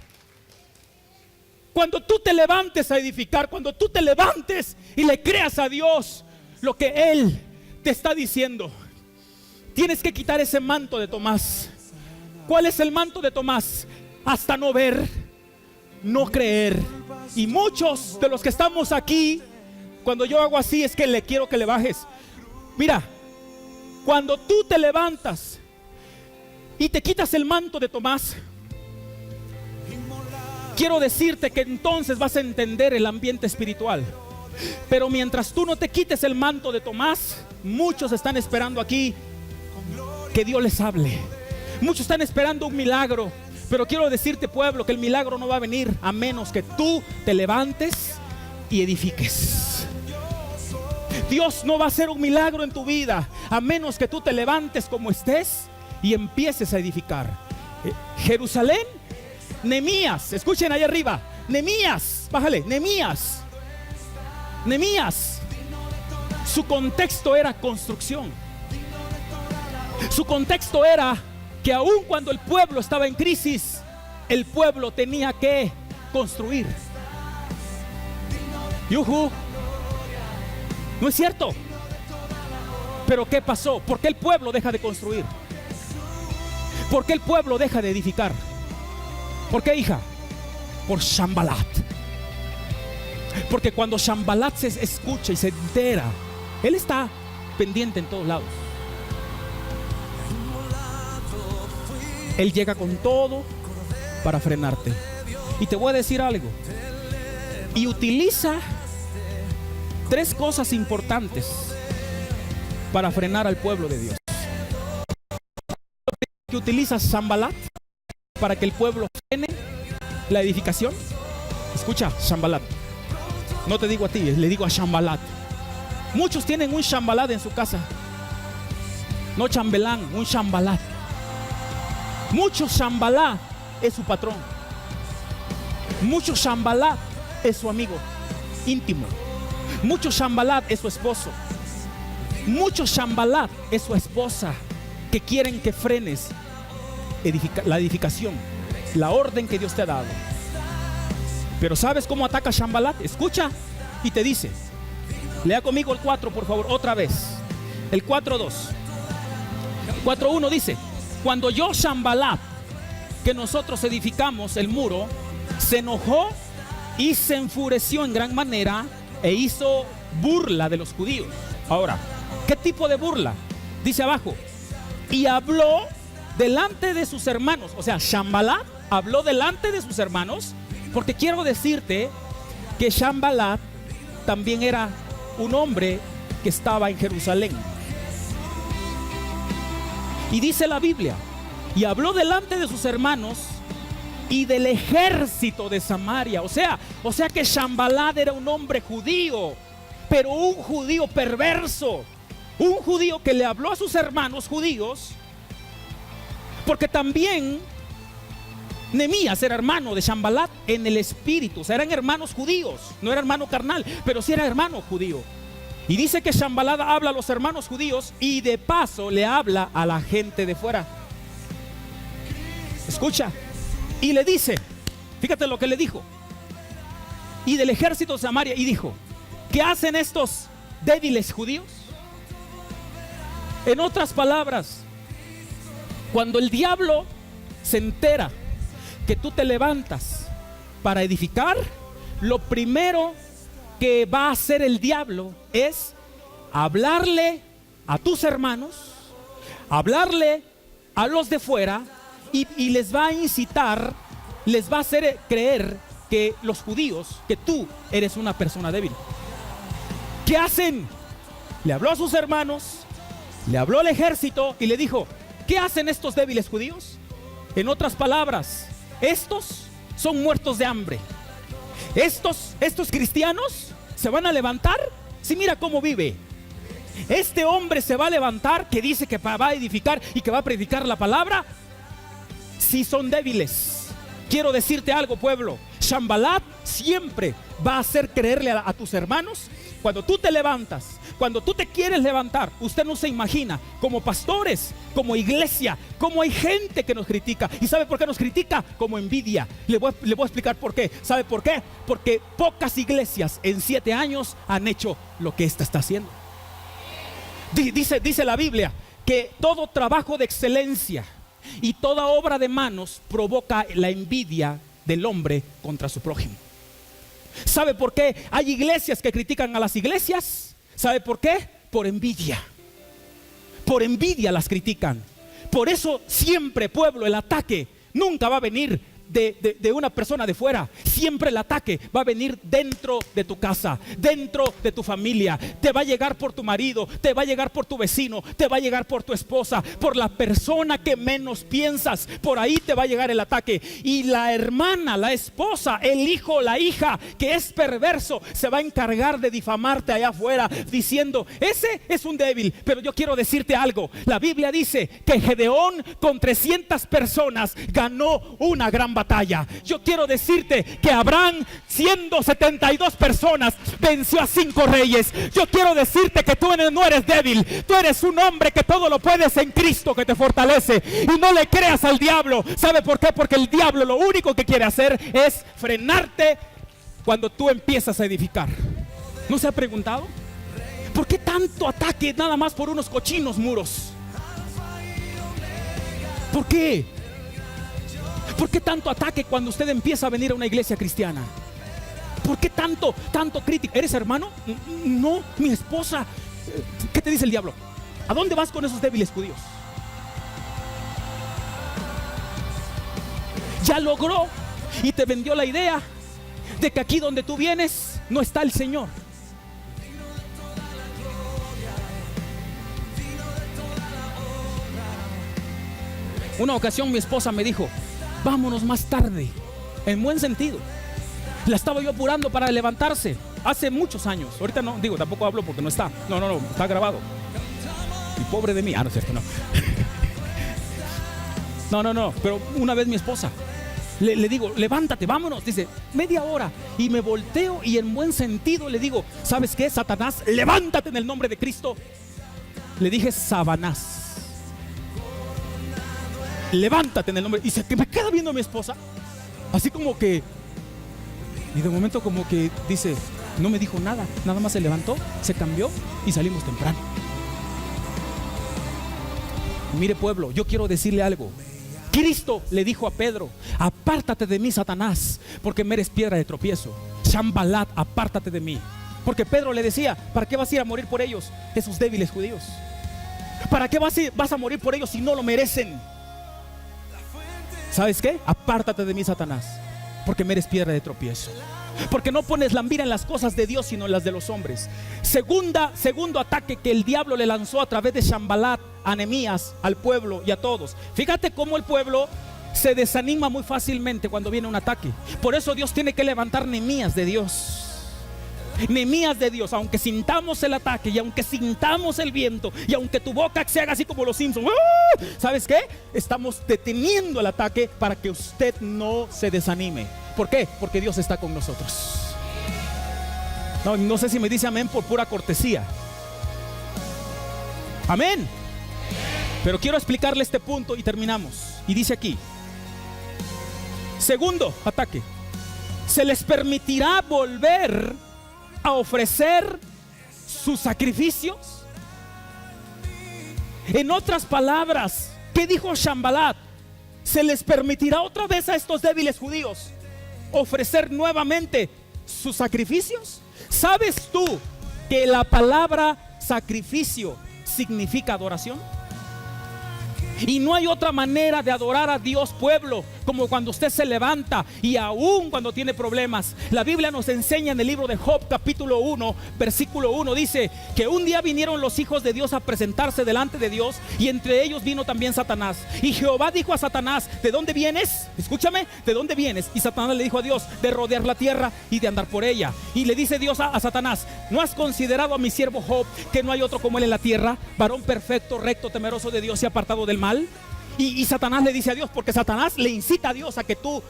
Cuando tú te levantes a edificar, cuando tú te levantes y le creas a Dios lo que Él te está diciendo. Tienes que quitar ese manto de Tomás. ¿Cuál es el manto de Tomás? Hasta no ver, no creer. Y muchos de los que estamos aquí, cuando yo hago así, es que le quiero que le bajes. Mira, cuando tú te levantas y te quitas el manto de Tomás, quiero decirte que entonces vas a entender el ambiente espiritual. Pero mientras tú no te quites el manto de Tomás, muchos están esperando aquí que Dios les hable. Muchos están esperando un milagro. Pero quiero decirte, pueblo, que el milagro no va a venir a menos que tú te levantes y edifiques. Dios no va a hacer un milagro en tu vida a menos que tú te levantes como estés y empieces a edificar. Jerusalén, Nehemías, escuchen ahí arriba, Nehemías, bájale, Nehemías, su contexto era construcción. Su contexto era que aun cuando el pueblo estaba en crisis, el pueblo tenía que construir. Yuhu, ¿no es cierto? Pero ¿qué pasó? ¿Por qué el pueblo deja de construir? ¿Por qué el pueblo deja de edificar? ¿Por qué, hija? Por Sanbalat. Porque cuando Sanbalat se escucha y se entera, él está pendiente en todos lados. Él llega con todo para frenarte. Y te voy a decir algo. Y utiliza 3 cosas importantes para frenar al pueblo de Dios. Que utiliza Sanbalat para que el pueblo frene la edificación. Escucha, Sanbalat. No te digo a ti, le digo a Sanbalat. Muchos tienen un Sanbalat en su casa. No chambelán, un Sanbalat. Mucho Sanbalat es su patrón. Mucho Sanbalat es su amigo íntimo. Mucho Sanbalat es su esposo. Mucho Sanbalat es su esposa, que quieren que frenes la edificación, la orden que Dios te ha dado. Pero ¿sabes cómo ataca Sanbalat? Escucha y te dice, lea conmigo el 4, por favor, otra vez. El 4:2. 4:1 dice: cuando oyó Sanbalat que nosotros edificamos el muro, se enojó y se enfureció en gran manera e hizo burla de los judíos. Ahora, ¿qué tipo de burla? Dice abajo: y habló delante de sus hermanos. O sea, Sanbalat habló delante de sus hermanos, porque quiero decirte que Sanbalat también era un hombre que estaba en Jerusalén. Y dice la Biblia: y habló delante de sus hermanos y del ejército de Samaria. O sea que Sanbalat era un hombre judío, pero un judío perverso, un judío que le habló a sus hermanos judíos, porque también Nehemías era hermano de Sanbalat en el espíritu. O sea, eran hermanos judíos, no era hermano carnal, pero sí era hermano judío. Y dice que Sanbalat habla a los hermanos judíos y de paso le habla a la gente de fuera. Escucha, y le dice, fíjate lo que le dijo: y del ejército de Samaria, y dijo: ¿qué hacen estos débiles judíos? En otras palabras, cuando el diablo se entera que tú te levantas para edificar, lo primero que va a hacer el diablo es hablarle a tus hermanos, hablarle a los de fuera, y les va a incitar, les va a hacer creer que los judíos, que tú eres una persona débil. ¿Qué hacen? Le habló a sus hermanos, le habló al ejército y le dijo: ¿qué hacen estos débiles judíos? En otras palabras, estos son muertos de hambre. Estos cristianos se van a levantar. Si mira cómo vive. Este hombre se va a levantar, que dice que va a edificar y que va a predicar la palabra. Si son débiles. Quiero decirte algo, pueblo: Sanbalat siempre va a hacer creerle a tus hermanos. Cuando tú te levantas, cuando tú te quieres levantar, usted no se imagina, como pastores, como iglesia, como hay gente que nos critica. ¿Y sabe por qué nos critica? Como envidia. Le voy a explicar por qué. ¿Sabe por qué? Porque pocas iglesias en 7 años han hecho lo que esta está haciendo. Dice la Biblia que todo trabajo de excelencia y toda obra de manos provoca la envidia del hombre contra su prójimo. ¿Sabe por qué hay iglesias que critican a las iglesias? ¿Sabe por qué? Por envidia. Por envidia las critican. Por eso siempre, pueblo, el ataque nunca va a venir de una persona de fuera. Siempre el ataque va a venir dentro de tu casa, dentro de tu familia. Te va a llegar por tu marido, te va a llegar por tu vecino, te va a llegar por tu esposa, por la persona que menos piensas. Por ahí te va a llegar el ataque. Y la hermana, la esposa, el hijo, la hija que es perverso se va a encargar de difamarte allá afuera, diciendo: ese es un débil. Pero yo quiero decirte algo: la Biblia dice que Gedeón con 300 personas ganó una gran batalla. Yo quiero decirte que Abraham, siendo 72 personas, venció a 5 reyes. Yo quiero decirte que tú no eres débil. Tú eres un hombre que todo lo puedes en Cristo que te fortalece. Y no le creas al diablo. ¿Sabe por qué? Porque el diablo lo único que quiere hacer es frenarte cuando tú empiezas a edificar. ¿No se ha preguntado? ¿Por qué tanto ataque nada más por unos cochinos muros? ¿Por qué? ¿Por qué tanto ataque cuando usted empieza a venir a una iglesia cristiana? ¿Por qué tanto crítica? ¿Eres hermano? No, mi esposa. ¿Qué te dice el diablo? ¿A dónde vas con esos débiles judíos? Ya logró y te vendió la idea de que aquí donde tú vienes no está el Señor. Una ocasión mi esposa me dijo: vámonos más tarde, en buen sentido. La estaba yo apurando para levantarse hace muchos años. Ahorita no, digo, tampoco hablo porque no está. No, está grabado. Y pobre de mí. No es cierto, no. No, pero una vez mi esposa le digo: levántate, vámonos. Dice: media hora. Y me volteo y en buen sentido le digo: ¿sabes qué, Satanás? Levántate en el nombre de Cristo. Le dije: Sabanás. Levántate en el nombre. Y se me queda viendo mi esposa así como que, y de momento como que dice: no me dijo nada, nada más se levantó, se cambió y salimos temprano. Mire, pueblo, yo quiero decirle algo. Cristo le dijo a Pedro: apártate de mí, Satanás, porque me eres piedra de tropiezo. Shambalat, apártate de mí. Porque Pedro le decía: ¿para qué vas a ir a morir por ellos, esos débiles judíos? ¿Para qué vas a morir por ellos si no lo merecen? ¿Sabes qué? Apártate de mí, Satanás, porque me eres piedra de tropiezo. Porque no pones la mira en las cosas de Dios, sino en las de los hombres. Segundo ataque que el diablo le lanzó a través de Shambalat a Nehemías, al pueblo y a todos. Fíjate cómo el pueblo se desanima muy fácilmente cuando viene un ataque. Por eso Dios tiene que levantar Nehemías de Dios. Nehemías de Dios, aunque sintamos el ataque y aunque sintamos el viento y aunque tu boca se haga así como los Simpsons, ¿sabes qué? Estamos deteniendo el ataque para que usted no se desanime. ¿Por qué? Porque Dios está con nosotros. No sé si me dice amén por pura cortesía. Amén. Pero quiero explicarle este punto y terminamos. Y dice aquí: segundo ataque, se les permitirá volver a ofrecer sus sacrificios. En otras palabras, ¿qué dijo Shambalat? Se les permitirá otra vez a estos débiles judíos ofrecer nuevamente sus sacrificios. ¿Sabes tú que la palabra sacrificio significa adoración? Y no hay otra manera de adorar a Dios, pueblo, como cuando usted se levanta y aún cuando tiene problemas. La Biblia nos enseña en el libro de Job, capítulo 1, versículo 1, dice que un día vinieron los hijos de Dios a presentarse delante de Dios, y entre ellos vino también Satanás. Y Jehová dijo a Satanás: ¿de dónde vienes? Escúchame, ¿de dónde vienes? Y Satanás le dijo a Dios: de rodear la tierra y de andar por ella. Y le dice Dios a Satanás: ¿no has considerado a mi siervo Job, que no hay otro como él en la tierra, varón perfecto, recto, temeroso de Dios y apartado del mal? Y Satanás le dice a Dios, porque Satanás le incita a Dios a que tú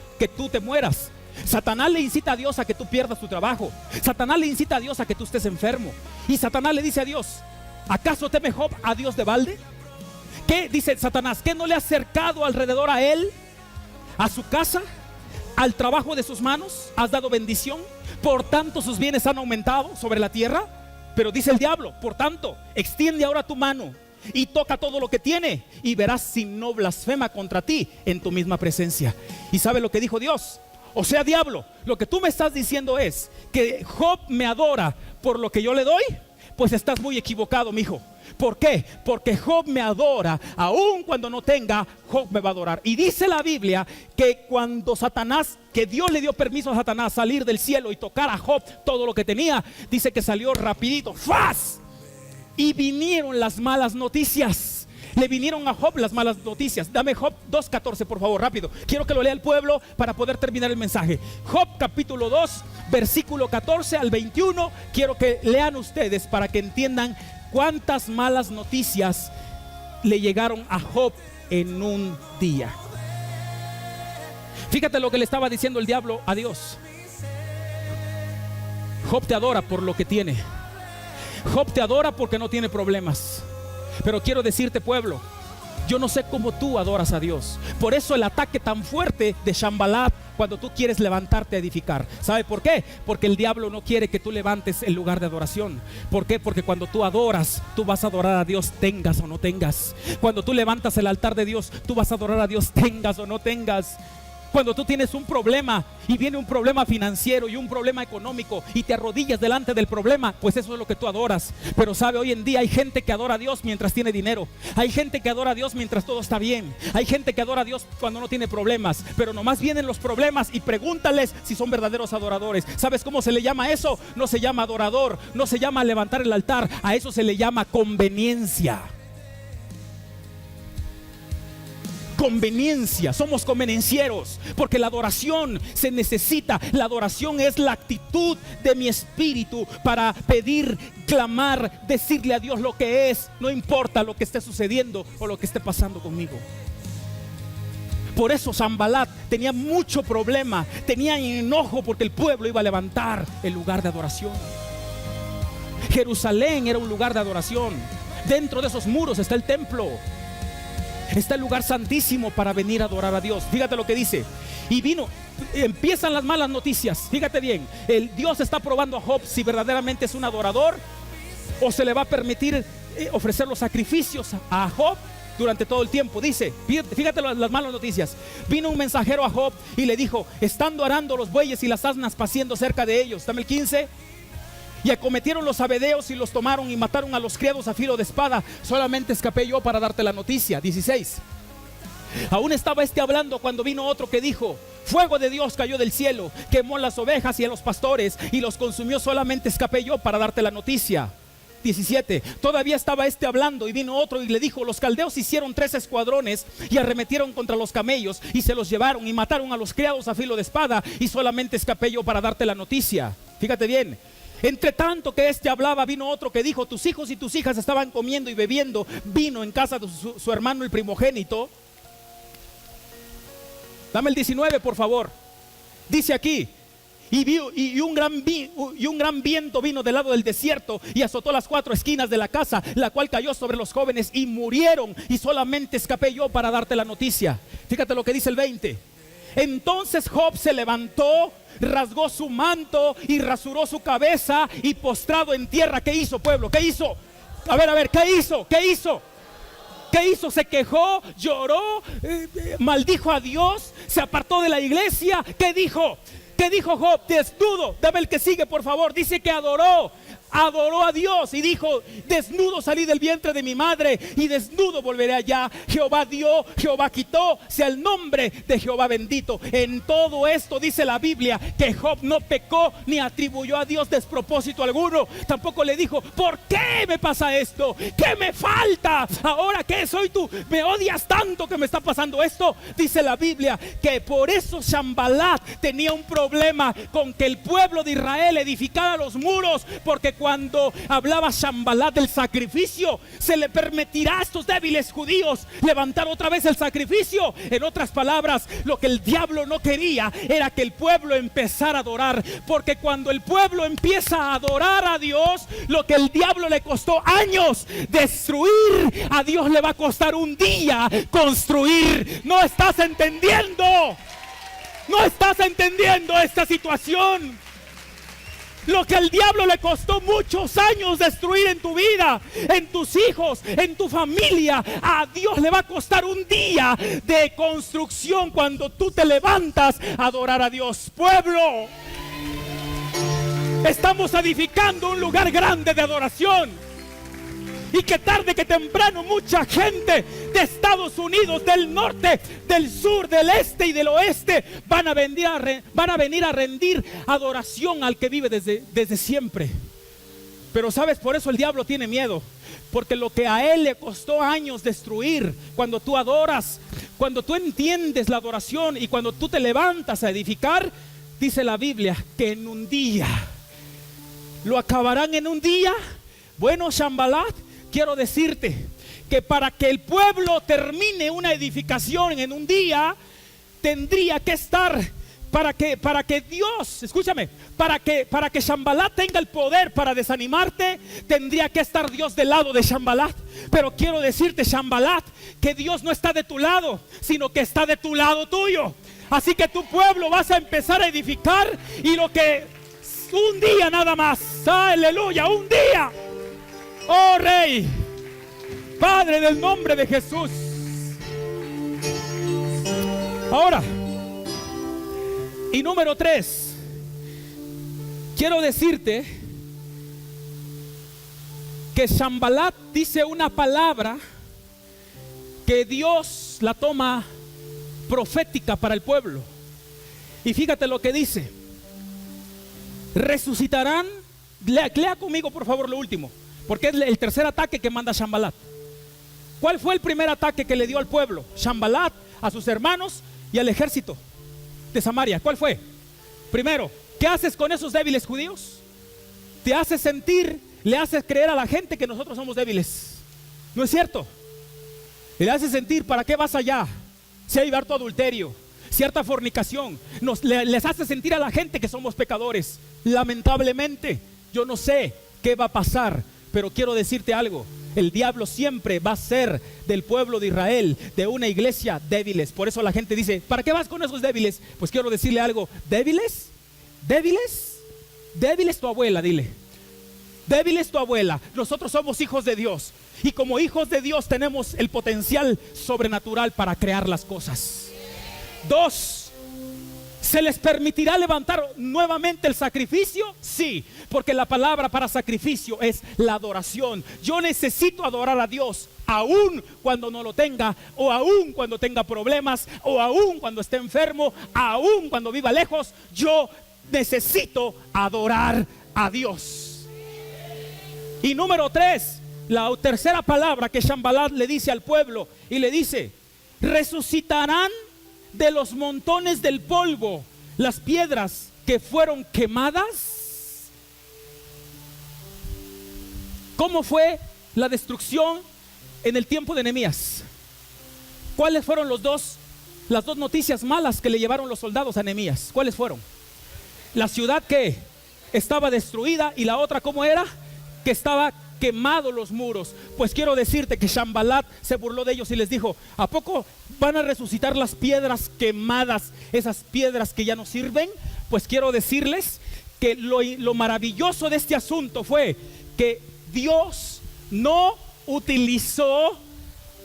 te mueras. Satanás le incita a Dios a que tú pierdas tu trabajo. Satanás le incita a Dios a que tú estés enfermo. Y Satanás le dice a Dios: ¿acaso teme Job a Dios de balde? ¿Qué dice Satanás? ¿Qué no le ha acercado alrededor a él, a su casa, al trabajo de sus manos? ¿Has dado bendición? Por tanto sus bienes han aumentado sobre la tierra. Pero dice el diablo: por tanto, extiende ahora tu mano y toca todo lo que tiene, y verás si no blasfema contra ti en tu misma presencia. ¿Y sabe lo que dijo Dios? O sea, diablo, lo que tú me estás diciendo es que Job me adora por lo que yo le doy. Pues estás muy equivocado, mijo. ¿Por qué? Porque Job me adora, aun cuando no tenga, Job me va a adorar. Y dice la Biblia que cuando Satanás, que Dios le dio permiso a Satanás salir del cielo y tocar a Job todo lo que tenía, dice que salió rapidito, ¡faz! Y vinieron las malas noticias. Le vinieron a Job las malas noticias. Dame Job 2:14, por favor, rápido. Quiero que lo lea el pueblo para poder terminar el mensaje. Job capítulo 2, versículo 14 al 21. Quiero que lean ustedes para que entiendan cuántas malas noticias le llegaron a Job en un día. Fíjate lo que le estaba diciendo el diablo a Dios. Job te adora por lo que tiene. Job te adora porque no tiene problemas. Pero quiero decirte, pueblo, yo no sé cómo tú adoras a Dios. Por eso el ataque tan fuerte de Shambalat cuando tú quieres levantarte a edificar. ¿Sabe por qué? Porque el diablo no quiere que tú levantes el lugar de adoración. ¿Por qué? Porque cuando tú adoras, tú vas a adorar a Dios, tengas o no tengas. Cuando tú levantas el altar de Dios, tú vas a adorar a Dios, tengas o no tengas. Cuando tú tienes un problema y viene un problema financiero y un problema económico y te arrodillas delante del problema, pues eso es lo que tú adoras. Pero sabe, hoy en día hay gente que adora a Dios mientras tiene dinero. Hay gente que adora a Dios mientras todo está bien. Hay gente que adora a Dios cuando no tiene problemas. Pero nomás vienen los problemas y pregúntales si son verdaderos adoradores. ¿Sabes cómo se le llama eso? No se llama adorador, no se llama levantar el altar. A eso se le llama conveniencia. Conveniencia, somos convenencieros, porque la adoración se necesita. La adoración es la actitud de mi espíritu para pedir, clamar, decirle a Dios lo que es, no importa lo que esté sucediendo o lo que esté pasando conmigo. Por eso Shambalat tenía mucho problema, tenía enojo porque el pueblo iba a levantar el lugar de adoración. Jerusalén era un lugar de adoración. Dentro de esos muros está el templo. Está el lugar santísimo para venir a adorar a Dios. Fíjate lo que dice. Y empiezan las malas noticias. Fíjate bien, Dios está probando a Job si verdaderamente es un adorador o se le va a permitir ofrecer los sacrificios a Job. durante todo el tiempo. Dice, fíjate las malas noticias. Vino un mensajero a Job y le dijo, estando arando los bueyes y las asnas paciendo cerca de ellos. Dame el 15. Y acometieron los abedeos y los tomaron y mataron a los criados a filo de espada. Solamente escapé yo para darte la noticia. 16. Aún estaba hablando cuando vino otro que dijo, fuego de Dios cayó del cielo, quemó las ovejas y a los pastores y los consumió. Solamente escapé yo para darte la noticia. 17. Todavía estaba hablando y vino otro y le dijo, los caldeos hicieron 3 escuadrones y arremetieron contra los camellos y se los llevaron y mataron a los criados a filo de espada, y solamente escapé yo para darte la noticia. Fíjate bien. Entre tanto que hablaba, vino otro que dijo, tus hijos y tus hijas estaban comiendo y bebiendo vino en casa de su hermano el primogénito. Dame el 19, por favor. Dice aquí, y un gran viento vino del lado del desierto y azotó las 4 esquinas de la casa, la cual cayó sobre los jóvenes y murieron, y solamente escapé yo para darte la noticia. Fíjate lo que dice el 20. Entonces Job se levantó, rasgó su manto y rasuró su cabeza y postrado en tierra. ¿Qué hizo, pueblo? ¿Qué hizo? A ver, ¿qué hizo? ¿Qué hizo? ¿Qué hizo? Se quejó, lloró, maldijo a Dios, se apartó de la iglesia. ¿Qué dijo? ¿Qué dijo Job? Desnudo. Dame el que sigue, por favor. Dice que adoró a Dios y dijo, desnudo salí del vientre de mi madre y desnudo volveré allá. Jehová dio, Jehová quitó, sea el nombre de Jehová bendito. En todo esto dice la Biblia que Job no pecó ni atribuyó a Dios despropósito alguno. Tampoco le dijo, ¿por qué me pasa esto? ¿Qué me falta? ¿Ahora qué soy tú? ¿Me odias tanto que me está pasando esto? Dice la Biblia que por eso Sanballat tenía un problema con que el pueblo de Israel edificara los muros, porque cuando hablaba Sanballat del sacrificio, se le permitirá a estos débiles judíos levantar otra vez el sacrificio. En otras palabras, lo que el diablo no quería era que el pueblo empezara a adorar, porque cuando el pueblo empieza a adorar a Dios, lo que el diablo le costó años destruir, a Dios le va a costar un día construir. ¿No estás entendiendo? ¿No estás entendiendo esta situación? Lo que al diablo le costó muchos años destruir en tu vida, en tus hijos, en tu familia, a Dios le va a costar un día de construcción cuando tú te levantas a adorar a Dios. Pueblo, estamos edificando un lugar grande de adoración. Y que tarde que temprano mucha gente de Estados Unidos, del norte, del sur, del este y del oeste van a venir a rendir adoración al que vive desde siempre. Pero sabes, por eso el diablo tiene miedo, porque lo que a él le costó años destruir, cuando tú adoras, cuando tú entiendes la adoración y cuando tú te levantas a edificar, dice la Biblia que en un día lo acabarán. En un día. Bueno, Sanballat, quiero decirte que para que el pueblo termine una edificación en un día, tendría que estar, para que Dios, escúchame, para que Sanballat tenga el poder para desanimarte, tendría que estar Dios del lado de Sanballat. Pero quiero decirte, Sanballat, que Dios no está de tu lado, sino que está de tu lado tuyo. Así que tu pueblo vas a empezar a edificar, y lo que un día nada más, aleluya, un día. Oh Rey, Padre, del nombre de Jesús. Ahora, y número 3, quiero decirte que Sanballat dice una palabra que Dios la toma profética para el pueblo. Y fíjate lo que dice: resucitarán. Lea conmigo por favor lo último, porque es el tercer ataque que manda Sanballat. ¿Cuál fue el primer ataque que le dio al pueblo? Sanballat, a sus hermanos y al ejército de Samaria. ¿Cuál fue? Primero, ¿qué haces con esos débiles judíos? Te haces sentir, le haces creer a la gente que nosotros somos débiles. ¿No es cierto? Le haces sentir, ¿para qué vas allá? Si hay harto adulterio, cierta fornicación, les hace sentir a la gente que somos pecadores. Lamentablemente, yo no sé qué va a pasar, pero quiero decirte algo: el diablo siempre va a ser del pueblo de Israel, de una iglesia débiles. Por eso la gente dice, ¿para qué vas con esos débiles? Pues quiero decirle algo: débiles, débiles, débiles tu abuela, dile. débil es tu abuela. Nosotros somos hijos de Dios. Y como hijos de Dios tenemos el potencial sobrenatural para crear las cosas. 2. ¿Se les permitirá levantar nuevamente el sacrificio? Sí, porque la palabra para sacrificio es la adoración. Yo necesito adorar a Dios, aún cuando no lo tenga, o aún cuando tenga problemas, o aún cuando esté enfermo, aún cuando viva lejos. Yo necesito adorar a Dios. Y número 3, la tercera palabra que Sanballat le dice al pueblo, y le dice: resucitarán de los montones del polvo las piedras que fueron quemadas. ¿Cómo fue la destrucción en el tiempo de Nehemías? ¿Cuáles fueron las dos noticias malas que le llevaron los soldados a Nehemías? ¿Cuáles fueron? La ciudad que estaba destruida, y la otra, ¿cómo era? Que estaba quemado los muros. Pues quiero decirte que Sanballat se burló de ellos y les dijo: ¿a poco van a resucitar las piedras quemadas, esas piedras que ya no sirven? Pues quiero decirles que lo maravilloso de este asunto fue que Dios no utilizó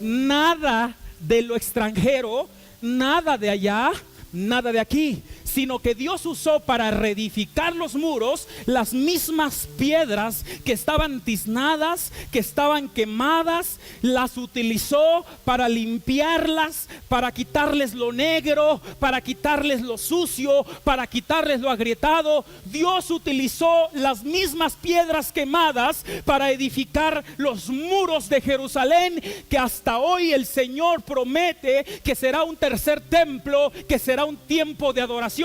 nada de lo extranjero, nada de allá, nada de aquí, sino que Dios usó para reedificar los muros las mismas piedras que estaban tiznadas, que estaban quemadas. Las utilizó para limpiarlas, para quitarles lo negro, para quitarles lo sucio, para quitarles lo agrietado. Dios utilizó las mismas piedras quemadas para edificar los muros de Jerusalén, que hasta hoy el Señor promete que será un tercer templo, que será un tiempo de adoración.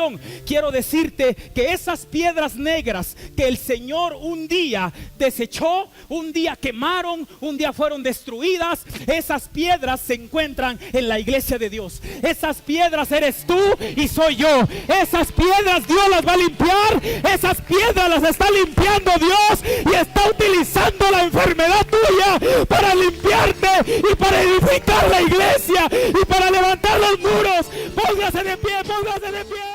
Quiero decirte que esas piedras negras que el Señor un día desechó, un día quemaron, un día fueron destruidas, esas piedras se encuentran en la iglesia de Dios. Esas piedras eres tú y soy yo. Esas piedras Dios las va a limpiar. Esas piedras las está limpiando Dios, y está utilizando la enfermedad tuya para limpiarte y para edificar la iglesia y para levantar los muros. Póngase de pie, póngase de pie.